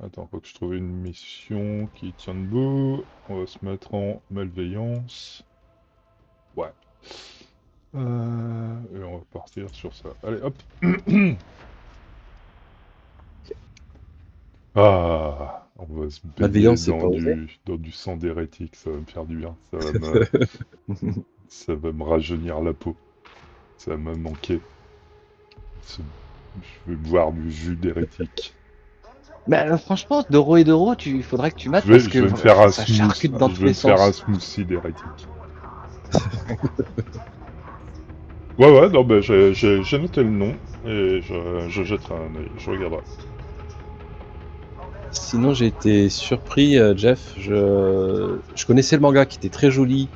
Attends, faut que je trouve une mission qui tient debout. On va se mettre en malveillance. Ouais. Et on va partir sur ça. Allez, hop. Ah, on va se baigner Malveillance, c'est pas osé. dans du sang d'hérétique, ça va me faire du bien. Ça va me rajeunir la peau. Ça m'a manqué. Ce- Je vais boire du jus d'hérétique. Bah, franchement, d'euro et d'euro, il faudrait que tu mates Je vais, parce je que vais me faire un ça charcute dans je tous vais les me faire un sens. smoothie d'hérétique. Ouais, non, bah, j'ai noté le nom et je jetterai un œil, je regarderai. Sinon, j'ai été surpris, Jeff. Je connaissais le manga qui était très joli.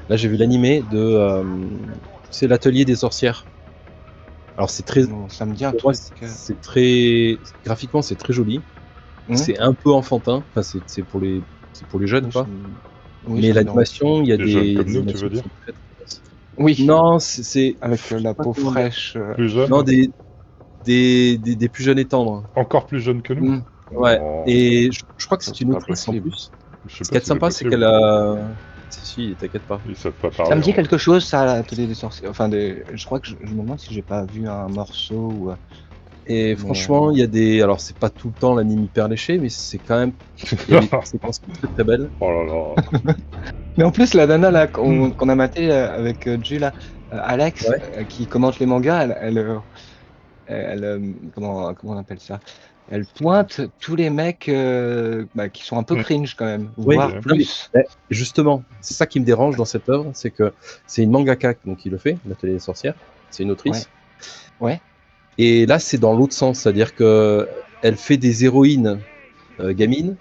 Là, j'ai vu l'animé de. C'est l'atelier des sorcières. Alors, c'est très. Non, ça me dit un Pour moi, truc. c'est très. Graphiquement, c'est très joli. C'est un peu enfantin. Enfin, c'est pour les jeunes, Oui, quoi. oui, Mais ça me dérange. l'animation, il y a Des jeunes des comme nous, tu animations veux qui dire? sont très, très classe. Oui, Non, c'est. avec Je sais la pas peau comment dire. fraîche. Plus jeunes? Non, des plus jeunes et tendres. Encore plus jeunes que nous? Ouais. Non, Et je crois que Ça, c'est c'est une pas autrice en possible. plus. je sais Ce pas qui est si c'est sympa, c'est possible. qu'elle a. Si, t'inquiète pas. Ils savent pas Ça parler, me dit hein. quelque chose, ça, l'atelier des sorciers. Enfin, je crois que je me demande si j'ai pas vu un morceau ou. Et Mais, franchement, il y a des. Alors, c'est pas tout le temps l'anime hyper léché, mais c'est quand même. Il y a des séquences très très belles. Oh là là. Mais en plus, la nana là qu'on a maté avec Ju là, Alex, Ouais. qui commente les mangas, comment on appelle ça? Elle pointe tous les mecs qui sont un peu cringe quand même, Oui, voire Ok. non, mais, plus. justement, c'est ça qui me dérange dans cette œuvre, c'est que c'est une mangaka donc, qui le fait, l'atelier des sorcières. C'est une autrice. Ouais. Et là, c'est dans l'autre sens, c'est-à-dire que elle fait des héroïnes gamines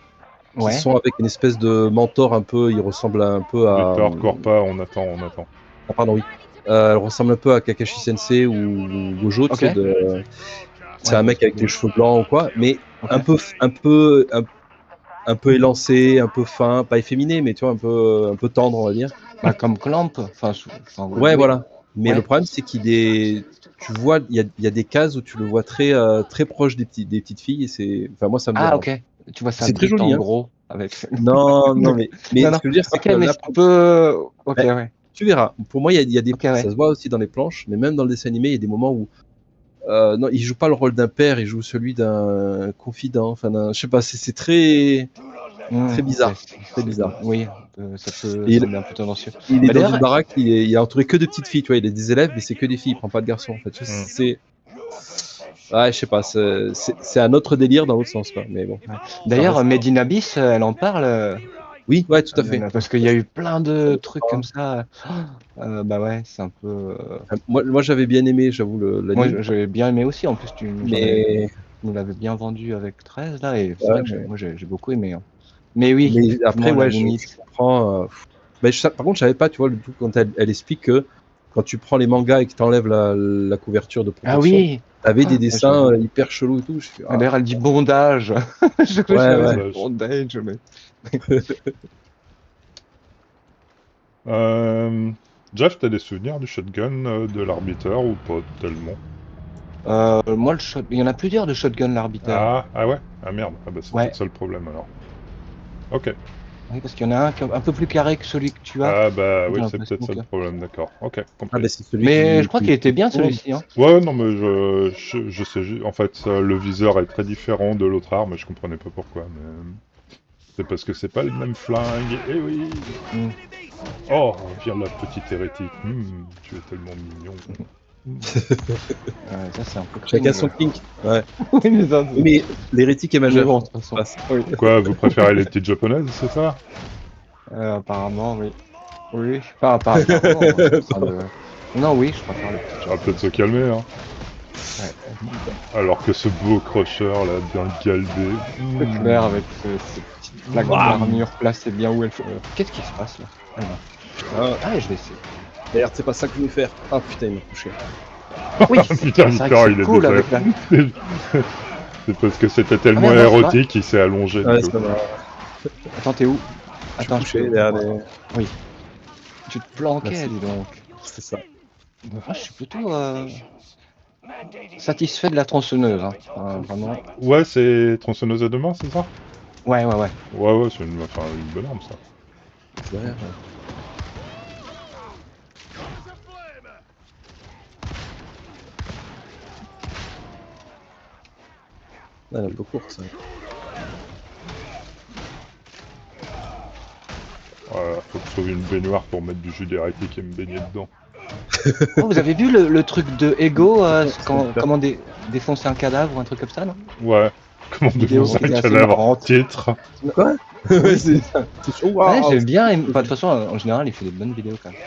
qui Ouais. sont avec une espèce de mentor un peu. Il ressemble un peu à. Victor, cours pas, on attend, on attend. Ah, pardon, oui. Elle ressemble un peu à Kakashi Sensei ou Gojo, tu Ok. sais, c'est Ouais, un mec avec les oui. cheveux blancs ou quoi, mais Ok. un peu élancé, un peu fin, pas efféminé, mais tu vois, un peu tendre, on va dire. Bah, comme Clamp. Enfin, Ouais, oui. voilà. Mais le Ouais. problème, c'est tu vois, il y a des cases où tu le vois très proche des petites filles, et enfin, moi, ça me Ah, dérange. ok. Tu vois sa C'est très bite joli, en hein. gros avec. Non, non, mais Non, ce non. que je veux dire, c'est Ok, que mais là, c'est un peu. Ok, ben, ouais. tu verras. Pour moi, il y a des, Ok, ouais. ça se voit aussi dans les planches, mais même dans le dessin animé, il y a des moments où, non, il joue pas le rôle d'un père, il joue celui d'un confident. Enfin, je sais pas, c'est très bizarre, très bizarre. Oui, ça peut Et sembler un peu tendancieux. il est Bah, dans d'ailleurs, une baraque, il est entouré que de petites filles, tu vois, il a des élèves, mais c'est que des filles, il prend pas de garçons. En fait, ouais, je sais pas, c'est un autre délire dans l'autre sens, quoi. Mais bon, ça d'ailleurs, reste. Made in Abyss, elle en parle, Oui, ouais, tout à fait. parce qu'il y a eu plein de trucs comme ça. Bah ouais, c'est un peu. Moi, j'avais bien aimé, j'avoue, Moi, l'anime, j'ai bien aimé aussi. En plus, mais, nous l'avais bien vendu avec 13 là, et c'est ouais, vrai que moi, j'ai beaucoup aimé. Hein. Mais oui, mais après, effectivement, à la ouais, je limite. comprends. Mais par contre, je savais pas, tu vois, le tout quand elle explique que quand tu prends les mangas et que tu enlèves la couverture de Ah protection, oui. t'avais des Ah, dessins hyper chelous et tout. Je fais, d'ailleurs, elle dit bondage. Je crois que ouais, j'avais dit ouais. Bondage. bondage, mais. Jeff, t'as des souvenirs du shotgun de l'arbiteur ou pas tellement? Moi, il y en a plusieurs de shotgun l'arbiteur. Ah ouais? Ah merde, ah bah c'est Ouais. peut-être ça le problème alors. Ok. Oui, parce qu'il y en a un qui est un peu plus carré que celui que tu as. Ah bah J'ai oui, c'est peut-être l'impression ça que. le problème, d'accord. Ok, Ah, compris. ben c'est celui Mais je crois qu'il était qui bien tourne. celui-ci. Hein. Ouais, non mais je sais, en fait, le viseur est très différent de l'autre arme, je comprenais pas pourquoi, mais... C'est parce que c'est pas le même flingue, eh oui! Mm. Oh, viens la petite hérétique, tu es tellement mignon. Ça, c'est un peu Chacun cringe. son kink. Ouais. Oui, mais ça, Oui, mais l'hérétique est mais majeur. bon, de toute façon. Passe. Oui. Quoi, vous préférez les petites japonaises, c'est ça? Apparemment, oui. Oui. Enfin, pas apparemment. Je suis en train de. Non, oui, je préfère les petites On va peut-être se japonaises. calmer, hein. Ouais. Alors que ce beau crocheur, là, bien galbé... C'est clair avec ces petites plaques d'armure placées bien où elles faut. Qu'est-ce qui se passe là? Ah non. Ah, Ah, je vais essayer. d'ailleurs, c'est pas ça que je voulais faire. Ah putain, il m'a touché. Oui, Putain, c'est vrai que Victor, c'est il est cool désolé. avec la. C'est parce que c'était Ah tellement merde, non, c'est vrai. érotique qu'il s'est allongé, du Ouais, coup. ça m'a. Attends, t'es où? Je suis Attends, je couché peux. derrière les. Oui. Tu te planquais, Merci. dis donc. C'est ça. Moi, je suis plutôt. satisfait de la tronçonneuse, hein. Vraiment. Ouais, c'est tronçonneuse à deux mains, c'est ça? Ouais, ouais, ouais. Ouais, c'est enfin, une bonne arme, ça. C'est derrière. Ouais. Ah, elle est un peu courte, ça. Voilà, faut que je trouve une baignoire pour mettre du jus d'hérétique et me baigner dedans. Oh, vous avez vu le truc de Ego, C'est comment défoncer un cadavre ou un truc comme ça, non? Ouais, comment Vidéo défoncer qui un était assez cadavre? marrante. Titre. Quoi? Oui, c'est... ouais, Waouh! j'aime bien. Enfin, de toute façon, en général, il fait des bonnes vidéos quand même.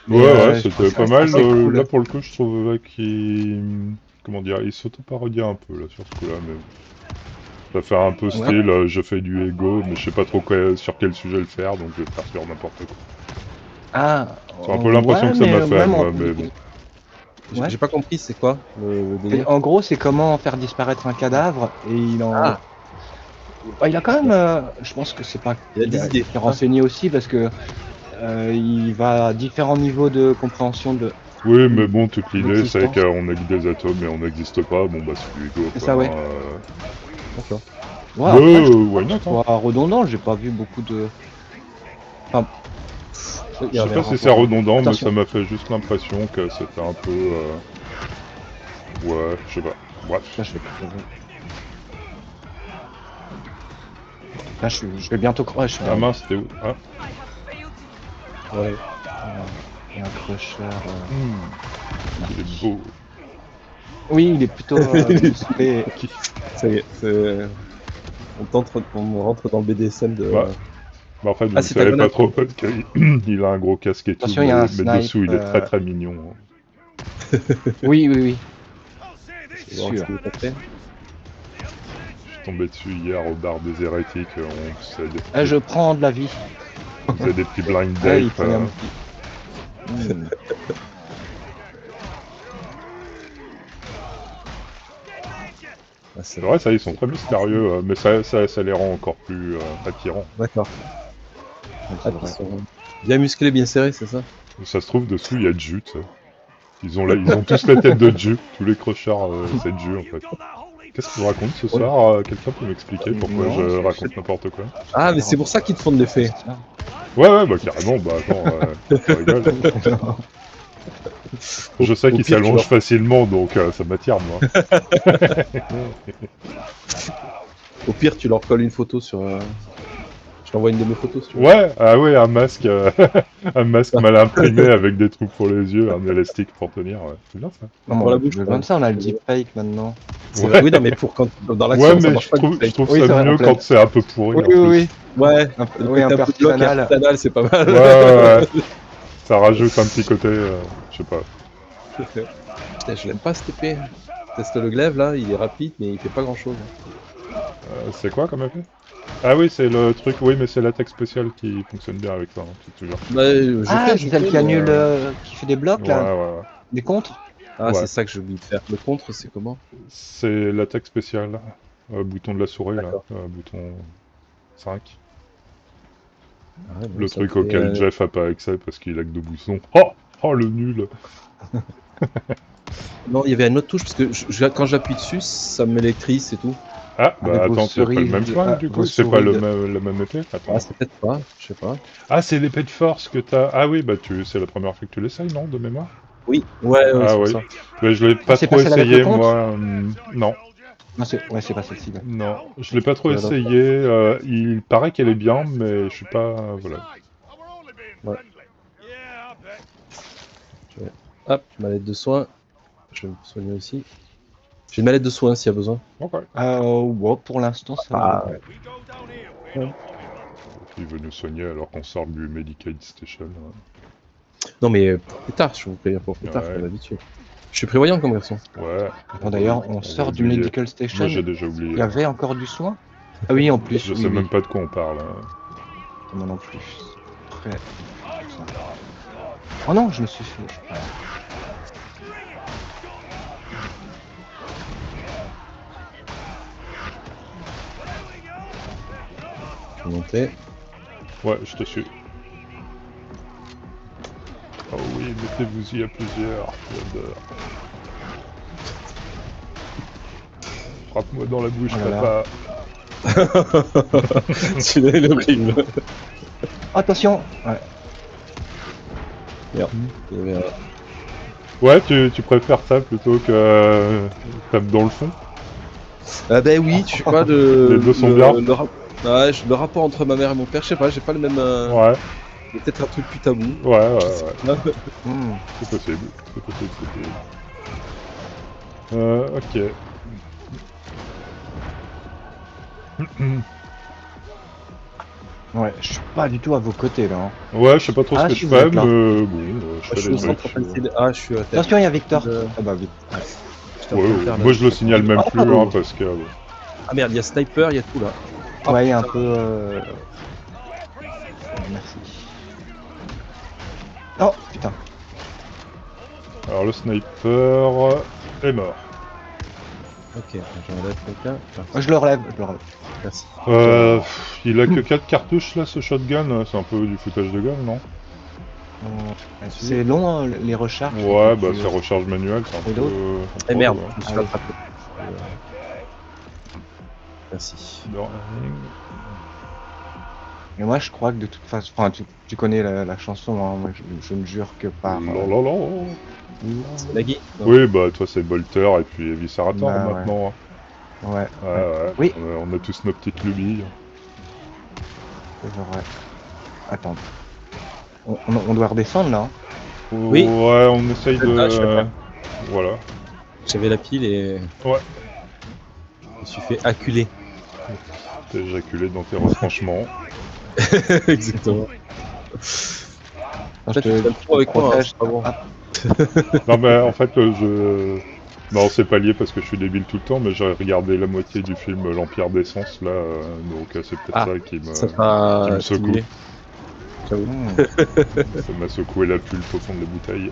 Mais Ouais, je trouve c'était ça pas mal. assez Là, cool. pour le coup, je trouve qu'il... Comment dire, il s'auto-parodie un peu, là, sur ce coup-là, mais... Ça fait un peu Ouais. style, je fais du ego, mais je sais pas trop sur quel sujet le faire, donc je vais faire sur n'importe quoi. Ah, C'est un peu l'impression ouais, que ça mais m'a fait, même moi, mais bon. ouais. J'ai pas compris, c'est quoi le délire? En gros, c'est comment faire disparaître un cadavre et il en. Ah, Bah, il a quand même. Je pense que c'est pas. il y a des idées. Il est renseigné aussi parce que il va à différents niveaux de compréhension de Oui, mais bon, toute l'idée, c'est l'existence. qu'on a des atomes et on n'existe pas, bon, bah, c'est du ego, C'est quoi. ça, ouais. D'accord. Ouais, après, je trouve Why pas que not, ce hein. soit redondant. J'ai pas vu beaucoup de. Enfin, Il Je y sais avait pas un si c'est rapport. redondant, mais ça attention. m'a fait juste l'impression que c'était un peu... Ouais, je sais pas. Bref. Là, je vais, là, je vais bientôt. Ouais, je suis Ah bien. mince, c'était où? Ah. Ouais. Il y a un crusher. Il est beau. Oui, il est plutôt musclé. Ça y est, on rentre dans le BDSM de. Bah, en fait, vous Ah, le c'est ta savez pas gonade. trop parce qu'il il a un gros casque et tout, Attention, il y a un mais snipe. dessous, il est très très mignon. Oui, oui, oui. Je vais voir ce qu'il est fait. Je suis tombé dessus hier au bar des hérétiques, on faisait des Ah, je petits, prends de la vie. on faisait des petits blind Ah, il dates. prenait un petit. Hmm. Ah, c'est C'est vrai, ça, ils sont très mystérieux, mais ça les rend encore plus attirants. D'accord. Ouais, Ah, c'est puis vrai. ils sont bien musclés, bien serrés, c'est ça? Ça se trouve, dessous, il y a Ju, tu sais. Ils ont tous la tête de Ju, tous les crochards, c'est Ju, en fait. Qu'est-ce que je raconte ce Ouais. soir? Quelqu'un peut m'expliquer pourquoi je Non, raconte n'importe quoi? Ah, mais c'est pour ça qu'ils te font de l'effet. C'est ça. Ouais, bah carrément, bah attends, tu rigoles. Je sais Au qu'il pire, tu s'allonge leur... facilement, donc ça m'attire, moi. Au pire, tu leur colles une photo sur. Je t'envoie une de mes photos si tu veux. Ouais, ah ouais, un masque, un masque mal imprimé avec des trous pour les yeux, un élastique pour tenir, ouais. C'est bien ça. Non, Pour la mais bouche, j'ai quand besoin même. de ça, on a le deepfake maintenant. C'est Ouais, vrai. Oui, non, mais pour quand dans ouais, l'action, ça mais marche pas du je fake. trouve Oui, ça c'est vrai, en mieux pleine. quand c'est un peu pourri Oui, en oui, plus. oui. Ouais, Oui, un mettre peu un peu de bloc et artisanal. artisanal, c'est pas mal. Ouais, ouais, ouais. Ça rajoute un petit côté, je sais pas. Putain, je l'aime pas cette épée. Teste le glaive là, il est rapide, mais il fait pas grand chose. C'est quoi comme épée? Ah oui, c'est le truc, oui, mais c'est latex spécial qui fonctionne bien avec ça, hein, c'est toujours. Bah, Ah, c'est celle qui mais. annule, qui fait des blocs, Ouais, là, ouais, des contres. Ah, ouais. c'est ça que j'ai oublié de faire. Le contre, c'est comment? C'est l'attaque spéciale. Bouton de la souris, là. D'accord. Bouton 5. Ah ouais, bon, Le ça me truc fait. auquel Jeff a pas accès parce qu'il a que deux boutons. Oh! Oh, le nul! Non, il y avait une autre touche, parce que quand j'appuie dessus, ça m'électrise et tout. Ah, bah Avec vos attends, t'as pas le même souris, flingue, du vos coup? C'est pas souris de. la même épée? Ah, Attends. c'est peut-être pas, je sais pas. Ah, c'est l'épée de force que t'as... Ah oui, bah c'est la première fois que tu l'essayes, non? De mémoire? Oui, ouais, Ah c'est pour oui. ça. Mais je l'ai Ah, pas c'est pas trop celle avec le essayé, compte? moi. Non. Non, c'est pas celle-ci. Ouais. Non. Je l'ai pas trop Tu vas essayé. Il paraît qu'elle est bien, mais je suis pas... Voilà. Ouais. Je vais- Hop, mallette de soins. Je vais me soigner aussi. J'ai une mallette de soins s'il y a besoin. Ok. Ouais, pour l'instant, ça va. Ah, ouais. Il veut nous soigner alors qu'on sort du Medicaid Station. Non, mais pour plus tard, je vous préviens pour plus tard, Ouais. comme d'habitude. Je suis prévoyant comme garçon. Ouais. Attends, d'ailleurs, on va sort du oublier. Medical Moi, Station. j'ai déjà Il oublié. y avait encore du soin? Ah oui, en plus, Je oui, sais oui. même pas de quoi on parle. Moi non plus. Très. Oh non, je me suis fait. Voilà. Je vais monter. Ouais, je te suis. Oh oui, mettez-vous-y à plusieurs. J'adore. Frappe-moi dans la bouche, Oh là papa. Celui-là, il est horrible. Attention. Ouais. Merde. Il y avait Ouais, tu préfères ça plutôt que tape dans le fond? Ah ben oui, tu sais pas, le, Les deux sont bien. Ouais, le rapport entre ma mère et mon père, je sais pas, j'ai pas le même... Ouais, Il y a peut-être un truc plus tabou. ouais, Je sais ouais. pas. Hmm. C'est possible, c'est possible, c'est possible. Ok. Ouais, je suis pas du tout à vos côtés là. Hein. Ouais, je sais pas trop ce Ah, que si tu vous fais, êtes là. mais bon, je Je fais suis les au centre trucs. palestine. Ah, je suis à terre. Attention, il y a Victor. Euh, Ah bah vite. Ouais. J'étais en Ouais, train de ouais. faire Moi je le la signale même Oh, plus, oh. hein, parce que... bon. Ah merde, il y a sniper, il y a tout là. Oh, Ouais, il y a un putain. peu. Merci. Oh putain. Alors le sniper est mort. Ok, j'enlève quelqu'un. Oh, je le relève, je le relève. Merci. Il a que 4 cartouches là, ce shotgun, c'est un peu du foutage de gueule, non? C'est long hein, les recharges. Ouais, quand bah tu- c'est recharge manuelle, c'est un peu... Reload. Eh merde, ouais. je me suis Ah oui. attrapé. Merci. De rien. Mais moi, je crois que de toute façon, enfin, tu connais la chanson. Hein, moi, je ne jure que par. Lalalala. C'est Nagui. Non. Oui, bah toi c'est Bolter et puis Eviscerator Bah, ouais. maintenant. Hein. Ouais. Ouais, ouais. ouais. Oui. On a tous nos petites lubies. C'est vrai. Attends. On doit redescendre là. Hein. Oui. Ouais, on essaye Ah, je suis à de... terre. Voilà. J'avais la pile et Ouais. je me suis fait acculer. T'es éjaculé dans tes retranchements. Exactement. Attends, Toi, tu traînes trop avec moi, hein, protège. c'est pas bon. Ah, Non mais en fait Non, c'est pas lié parce que je suis débile tout le temps, mais j'ai regardé la moitié du film L'Empire d'Essence là, donc c'est peut-être Ah, ça qui ça me t'a secoue. stimulé. J'avoue. Ça m'a secoué la pulpe au fond de la bouteille.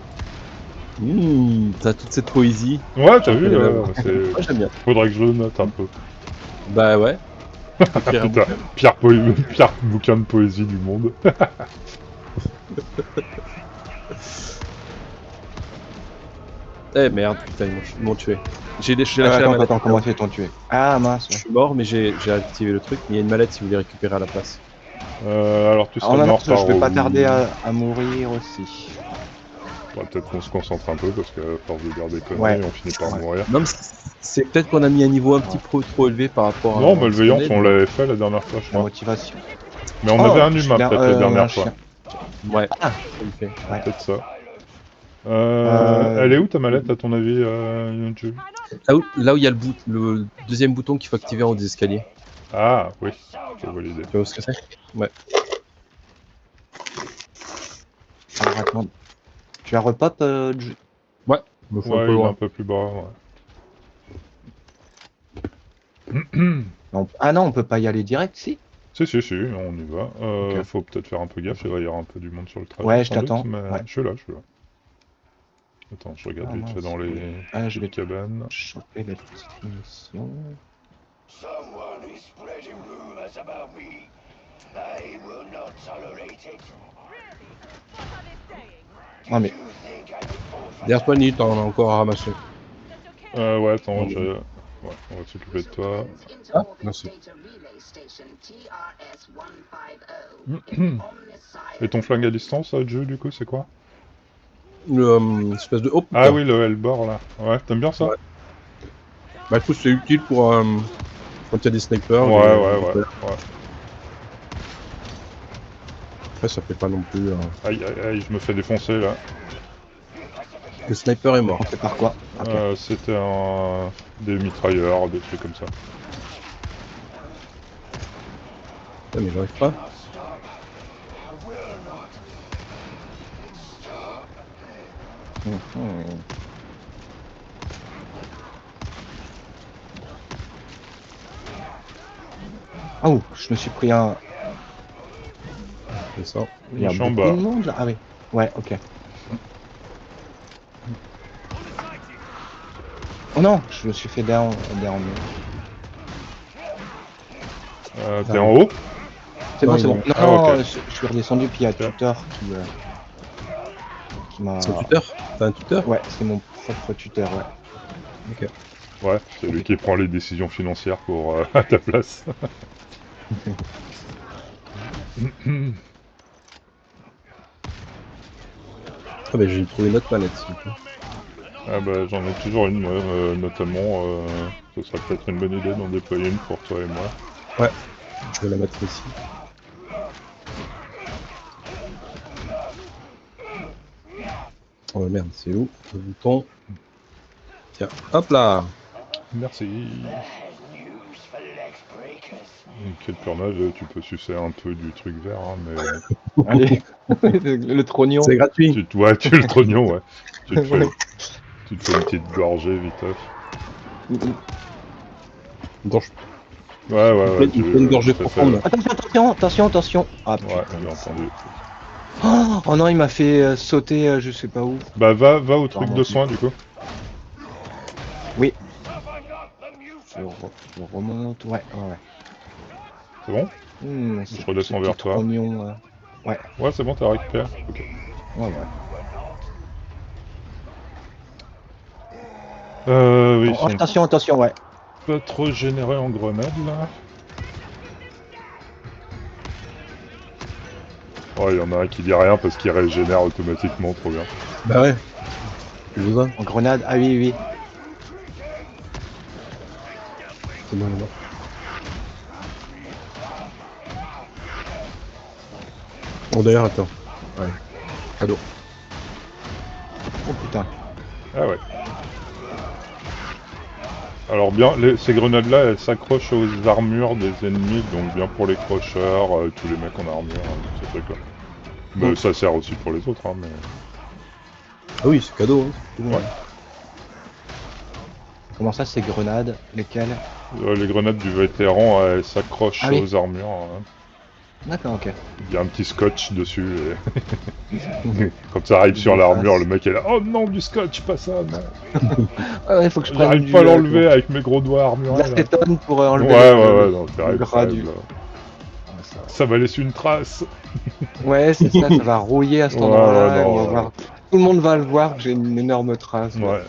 T'as toute cette poésie. Ouais, t'as Entre vu, les lèvres. c'est... Moi, j'aime bien. Faudrait que je le note un peu. Bah ouais. Écrire un Putain, bouquin. pire bouquin de poésie du monde. Eh merde, putain, ils m'ont tué. J'ai lâché la attends, mallette. comment ils t'ont tué? Ah mince. Je Ouais. suis mort, mais j'ai activé le truc. Mais il y a une mallette si vous voulez récupérer à la place. Alors tu En serais même mort temps, par... je vais pas tarder à mourir aussi. Faudrait peut-être qu'on se concentre un peu parce qu'à force de dire des conneries, Ouais. on finit par Ouais. mourir. Non, mais c'est peut-être qu'on a mis un niveau un petit peu trop élevé par rapport à. Non, ce qu'on malveillance, est, on mais- l'avait fait la dernière fois, je La crois. motivation. Mais on Oh, avait un je suis humain là, peut-être la dernière un fois. chien. Ouais. Ah. Ça me fait. Ouais. Peut-être ça. Euh, Elle est où ta mallette à ton avis, Yonju? Là où il y a le deuxième bouton qu'il faut activer en haut des escaliers. Ah, oui, je vois l'idée. Tu vois ce que c'est? Ouais. Alors attends. Tu as repop Ouais. Il me faut un Ouais, peu il est loin. un peu plus bas, ouais. non. Ah non, on peut pas y aller direct, si? Si, on y va. Ok. Faut peut-être faire un peu gaffe, il va y avoir un peu du monde sur le trajet, Ouais, je sans doute, t'attends. mais Ouais. je suis là, je suis là. Attends, je regarde Ah vite fait mince. dans les Ah, je vais cabanes. choper la petite munition. Someone is spreading rumors about me. I will not tolerate it. Ah mais You think I would fall for Derrière toi, Nid, t'en as encore à ramasser. Ouais, attends, Non, ouais, on va s'occuper de toi. Ah, merci. Et ton flingue à distance, Ju, du coup, c'est quoi? Le espèce de. Oh putain. Ah oui, le Hellbore, là. Ouais, t'aimes bien ça? Ouais. Bah écoute, c'est utile pour quand il y a des snipers. Ouais. Après, ça fait pas non plus. Aïe, je me fais défoncer, là. Le sniper est mort. on fait par quoi? Ok. C'était des mitrailleurs, des trucs comme ça. Putain, mais j'arrive pas. Mhm. Oh, je me suis pris un. C'est ça. Il y a Je suis en beaucoup bas. de monde là. Ah oui. Ouais, ok. Oh non, je me suis fait down. T'es en haut? C'est Non, bon, c'est il bon. est- Non, Ah, non, ok. je suis redescendu, puis il y a Ok. Tutor qui m'a. C'est un tuteur? T'as un tuteur? Ouais, c'est mon propre tuteur, ouais. Ok. Ouais, c'est lui qui prend les décisions financières pour à ta place. Ah bah j'ai trouvé une autre manette, s'il vous plaît. Ah bah j'en ai toujours une moi, notamment ce serait peut-être une bonne idée d'en déployer une pour toi et moi. Ouais, je vais la mettre ici. Oh merde, c'est où le bouton? Tiens, hop là. Merci. News for Lex Breakers. Quel purnage, tu peux sucer un peu du truc vert, hein, mais Allez, le trognon. C'est gratuit. ouais, tu es le trognon, ouais. Tu te fais, Ouais. tu te fais une petite gorgée viteuf. Une gorge- Ouais, ouais, ouais, une pleine gorgée tout à fait, profonde. ouais. Attention. Ah Ouais, putain. bien entendu. Oh non, il m'a fait sauter je sais pas où. Bah va au truc de Pardon. soins du coup. Oui, Have I got the je, mutant? je remonte. Ouais. C'est bon? Je redescends vers toi. Trognon. Ouais. Ouais, c'est bon, t'as récupéré. Ok. Ouais. Oui, ils Oh, sont attention, ouais. pas trop généreux en grenades là. Oh, il y en a un qui dit rien parce qu'il régénère automatiquement, trop bien. Bah ouais. Plus besoin. En grenade, ah oui. C'est bon, il est mort. Oh d'ailleurs, attends. Ouais. Cadeau. Oh putain. Ah ouais. Alors bien, ces grenades-là, elles s'accrochent aux armures des ennemis, donc bien pour les crocheurs, tous les mecs en armure, ces trucs-là. Mais ça sert aussi pour les autres, hein, mais... Ah oui, c'est cadeau. Hein, c'est tout, Ouais. Comment ça, ces grenades? Lesquelles? Les grenades du vétéran, elles s'accrochent Ah oui. aux armures. Hein. D'accord, ok. Il y a un petit scotch dessus, et... Quand ça arrive sur l'armure, le mec est là, oh non, du scotch, pas ça, non. Ouais, faut que je prenne J'arrive du, pas à l'enlever avec mes gros doigts de armurés, là. l'acétone pour enlever Ouais, non, le t'arrives, gras du... là. Ouais, Ça va laisser une trace. Ouais, c'est ça, ça va rouiller à cet endroit-là, et on va non, voir... Tout le monde va le voir que j'ai une énorme trace. ouais.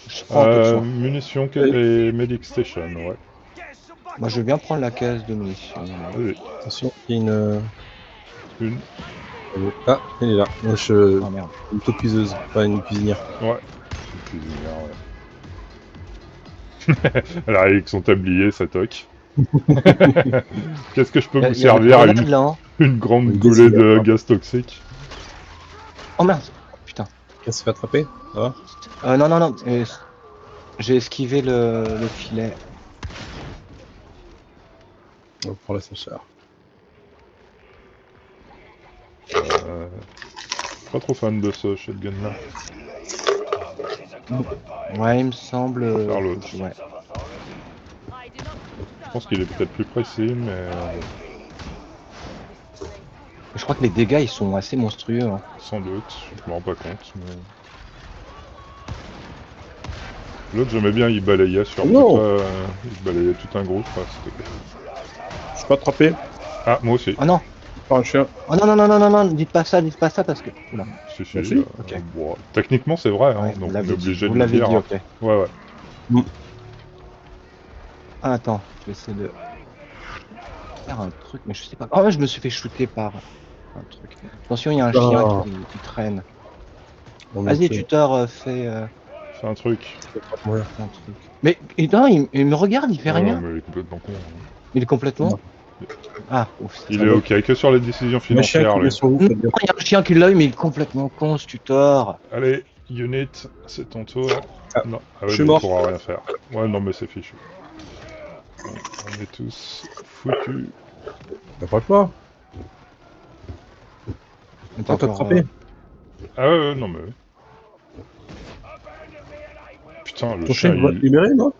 Je prends quelque chose. Munitions et Medic Station, ouais. Moi, je veux bien prendre la caisse de munitions. Oui, Attention, il y a une... une, Ah, elle est là. Moi, Oh merde. Une autocuiseuse, pas une cuisinière. ouais. Une cuisinière, ouais. Elle arrive avec son tablier, ça toque. Qu'est-ce que je peux vous Il y a des servir? grenades là, hein. Une grande Une gaulée grenade, de hein. gaz toxique. Oh merde. Oh, putain. Qu'est-ce qui se fait attraper? Ça va? Non. J'ai esquivé le filet. On prend l'ascenseur. Pas trop fan de ce shotgun là. Ouais, il me semble... Faire l'autre. Ouais. Je pense qu'il est peut-être plus précis, mais Je crois que les dégâts, ils sont assez monstrueux. Hein. sans doute, je me rends pas compte. Mais... L'autre, j'aimais bien, il balayait sur non. il balayait tout un groupe. Ouais, Je suis pas attrapé ah, moi aussi. Oh non. par un chien. Oh non, dites pas ça parce que... Oula. Si, Merci. Ok. bon, techniquement, c'est vrai, hein, Ouais, donc vous on est l'avez dit, obligé de le dire. ok. Ouais. Ah, attends, je vais essayer de faire un truc, mais je sais pas. Oh, je me suis fait shooter par un truc. Attention, il y a un chien qui traîne. Vas-y, tuteur, fais C'est un truc. un truc. Mais non, il me regarde, il fait Ouais, non, rien. mais il est complètement con. Hein. Il est complètement... Ah, ouf. Il est ok que sur les décisions Il y a un chien financières, qui lui. est sur vous, Non, faites bien. il y a un chien qui l'a eu, mais il est complètement con, ce tuteur. Allez, Unit, c'est ton tour. Ah, Non, ah je ouais, suis mais mort. il pourra rien faire. Ouais, non, mais c'est fichu. On est tous foutus. T'as pas quoi? On est Toi, t'as encore, attrapé? Ah ouais, non, mais... Putain, le Ton chien, chien, il va te il... libérer, non?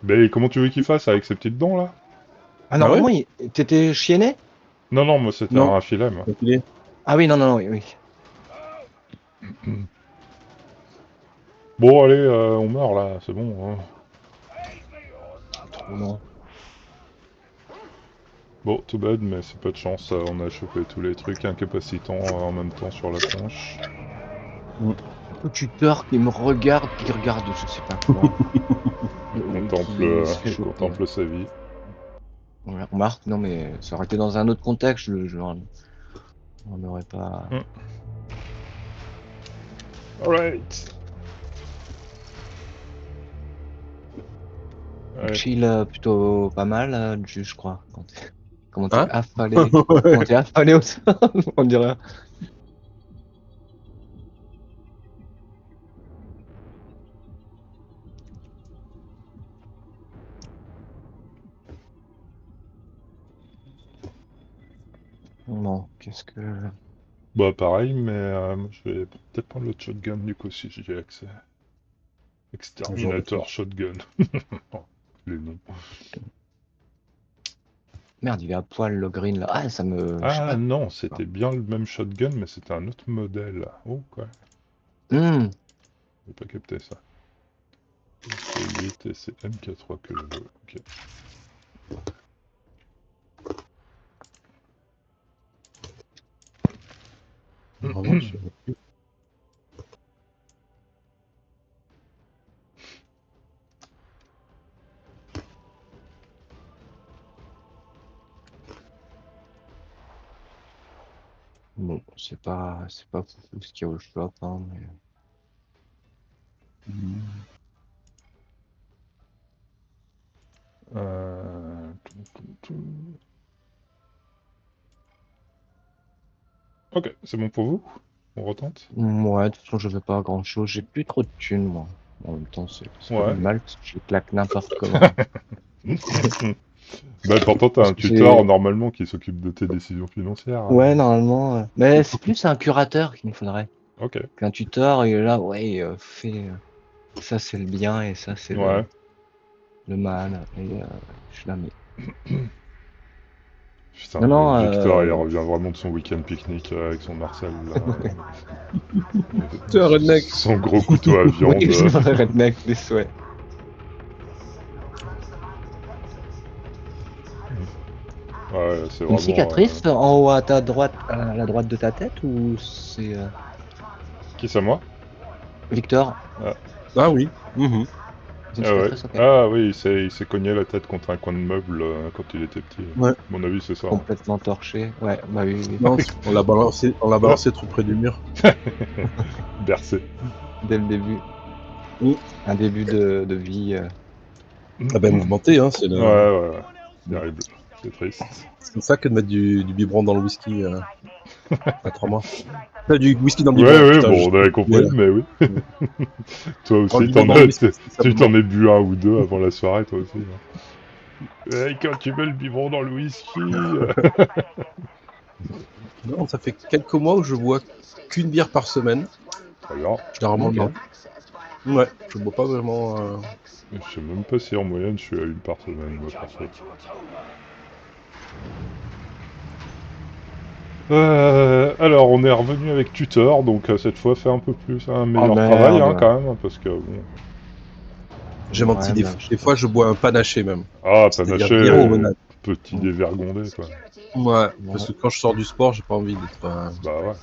Mais comment tu veux qu'il fasse avec ses petites dents, là? Ah non, Ah ouais vraiment, t'étais chienné? Non, moi, c'était Non. un filet, moi. Il est... Ah oui, non, oui. Bon, allez, on meurt, là, c'est bon. Hein. Trop long. Bon, too bad, mais c'est pas de chance, on a chopé tous les trucs incapacitants en même temps sur la tronche. Le tuteur qui me regarde, qui regarde je sais pas quoi. Il contemple sa vie. Ouais, remarque, non mais ça aurait été dans un autre contexte, on n'aurait pas... Alright. Ouais. Chill plutôt pas mal, je crois. Comment t'es Hein affalé. Comment t'es affalé au sol, on dirait. Non, qu'est-ce que... Bah pareil, mais moi, je vais peut-être prendre le shotgun du coup si j'ai accès. Exterminator shotgun. Les noms. Merde, il est à poil le green là. Ah, ça me... je sais Ah pas. non, c'était bien le même shotgun, mais c'était un autre modèle. Oh quoi. Hmm. J'ai pas capté ça. C'est 8 et c'est MK3 que je veux. Ok. Vraiment, je... Bon, c'est pas fou ce qu'il y a au shop, hein, mais... Ok, c'est bon pour vous? On retente? Ouais, de toute façon, je veux pas grand chose. J'ai plus trop de thunes, moi. En même temps, c'est pas Ouais. du mal, parce que je les claque n'importe comment. Bah pourtant t'as un Parce que tuteur normalement qui s'occupe de tes décisions financières. ouais, normalement. Mais c'est plus un curateur qu'il me faudrait. Ok. Qu'un tuteur, il est là, ouais, fait... ça, c'est le bien, et ça, c'est Ouais. le mal. Et je la mets. Putain, Non, non, Victor, il revient vraiment de son week-end pique-nique avec son Marcel, là. Tu es un redneck. Son gros couteau à viande. oui, c'est vrai, redneck, des souhaits. Ouais, c'est Une vraiment... cicatrice en haut à ta droite, à la droite de ta tête, ou c'est Qui c'est moi? Victor? Ah oui. Mhm. C'est une Ah ouais. cicatrice, ok. Ah oui, il s'est cogné la tête contre un coin de meuble quand il était petit. Ouais. À mon avis, c'est ça. Hein. Complètement torché. Ouais, bah oui, oui. Non, on l'a balancé trop près du mur. Bercé. Dès le début. Oui. Un début de vie. Ah ben mouvementé, hein, c'est le... Ouais. Terrible. C'est triste. C'est ça que de mettre du biberon dans le whisky à 3 mois. Du whisky dans le Ouais, biberon, ouais, putain, bon, on avait compris, mais oui. Toi Prends le aussi, biberon dans le whisky, c'est ça, tu maman. t'en es bu un ou deux avant la soirée, toi aussi. Hein. Et quand tu mets le biberon dans le whisky... Non, ça fait quelques mois où je bois qu'une bière par semaine. Très bien. Généralement Ok. le mardi. Ouais, je bois pas vraiment... Je sais même pas si en moyenne je suis à une par semaine, moi, perso. Alors, on est revenu avec tuteur, donc cette fois, fait un peu plus, un meilleur travail, hein, merde. quand même, parce que bon... J'ai menti, Ouais, des, bah, je sais des pas. fois je bois un panaché même. Ah, C'est-à-dire panaché, bière limonade. petit dévergondé, quoi. Ouais, parce que quand je sors du sport, j'ai pas envie d'être... Bah ouais.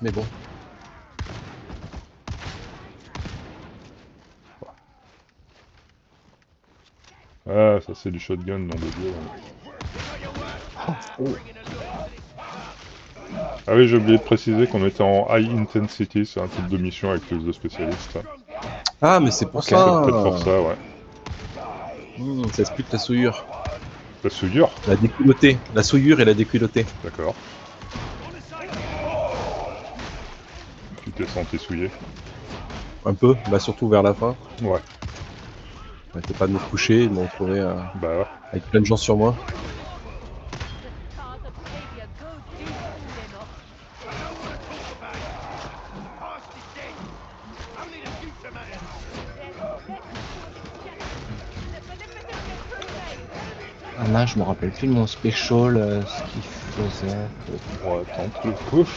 Mais bon. Ah, ça c'est du shotgun, nom de Dieu. Ah oui, j'ai oublié de préciser qu'on était en high intensity, c'est un type de mission avec plus de spécialistes. Ah, mais c'est pour Ok. C'est ça. peut-être pour ça, ouais. Ça explique la souillure. La souillure? La déculottée. La souillure et la déculottée. D'accord. Tu t'es senti souillé? Un peu, bah surtout vers la fin. Ouais. J'arrêtais pas de me coucher, de me retrouver Bah ouais. avec plein de gens sur moi. Ah mince, je me rappelle plus de mon special, ce qu'il faisait. Ouais, tente le coup.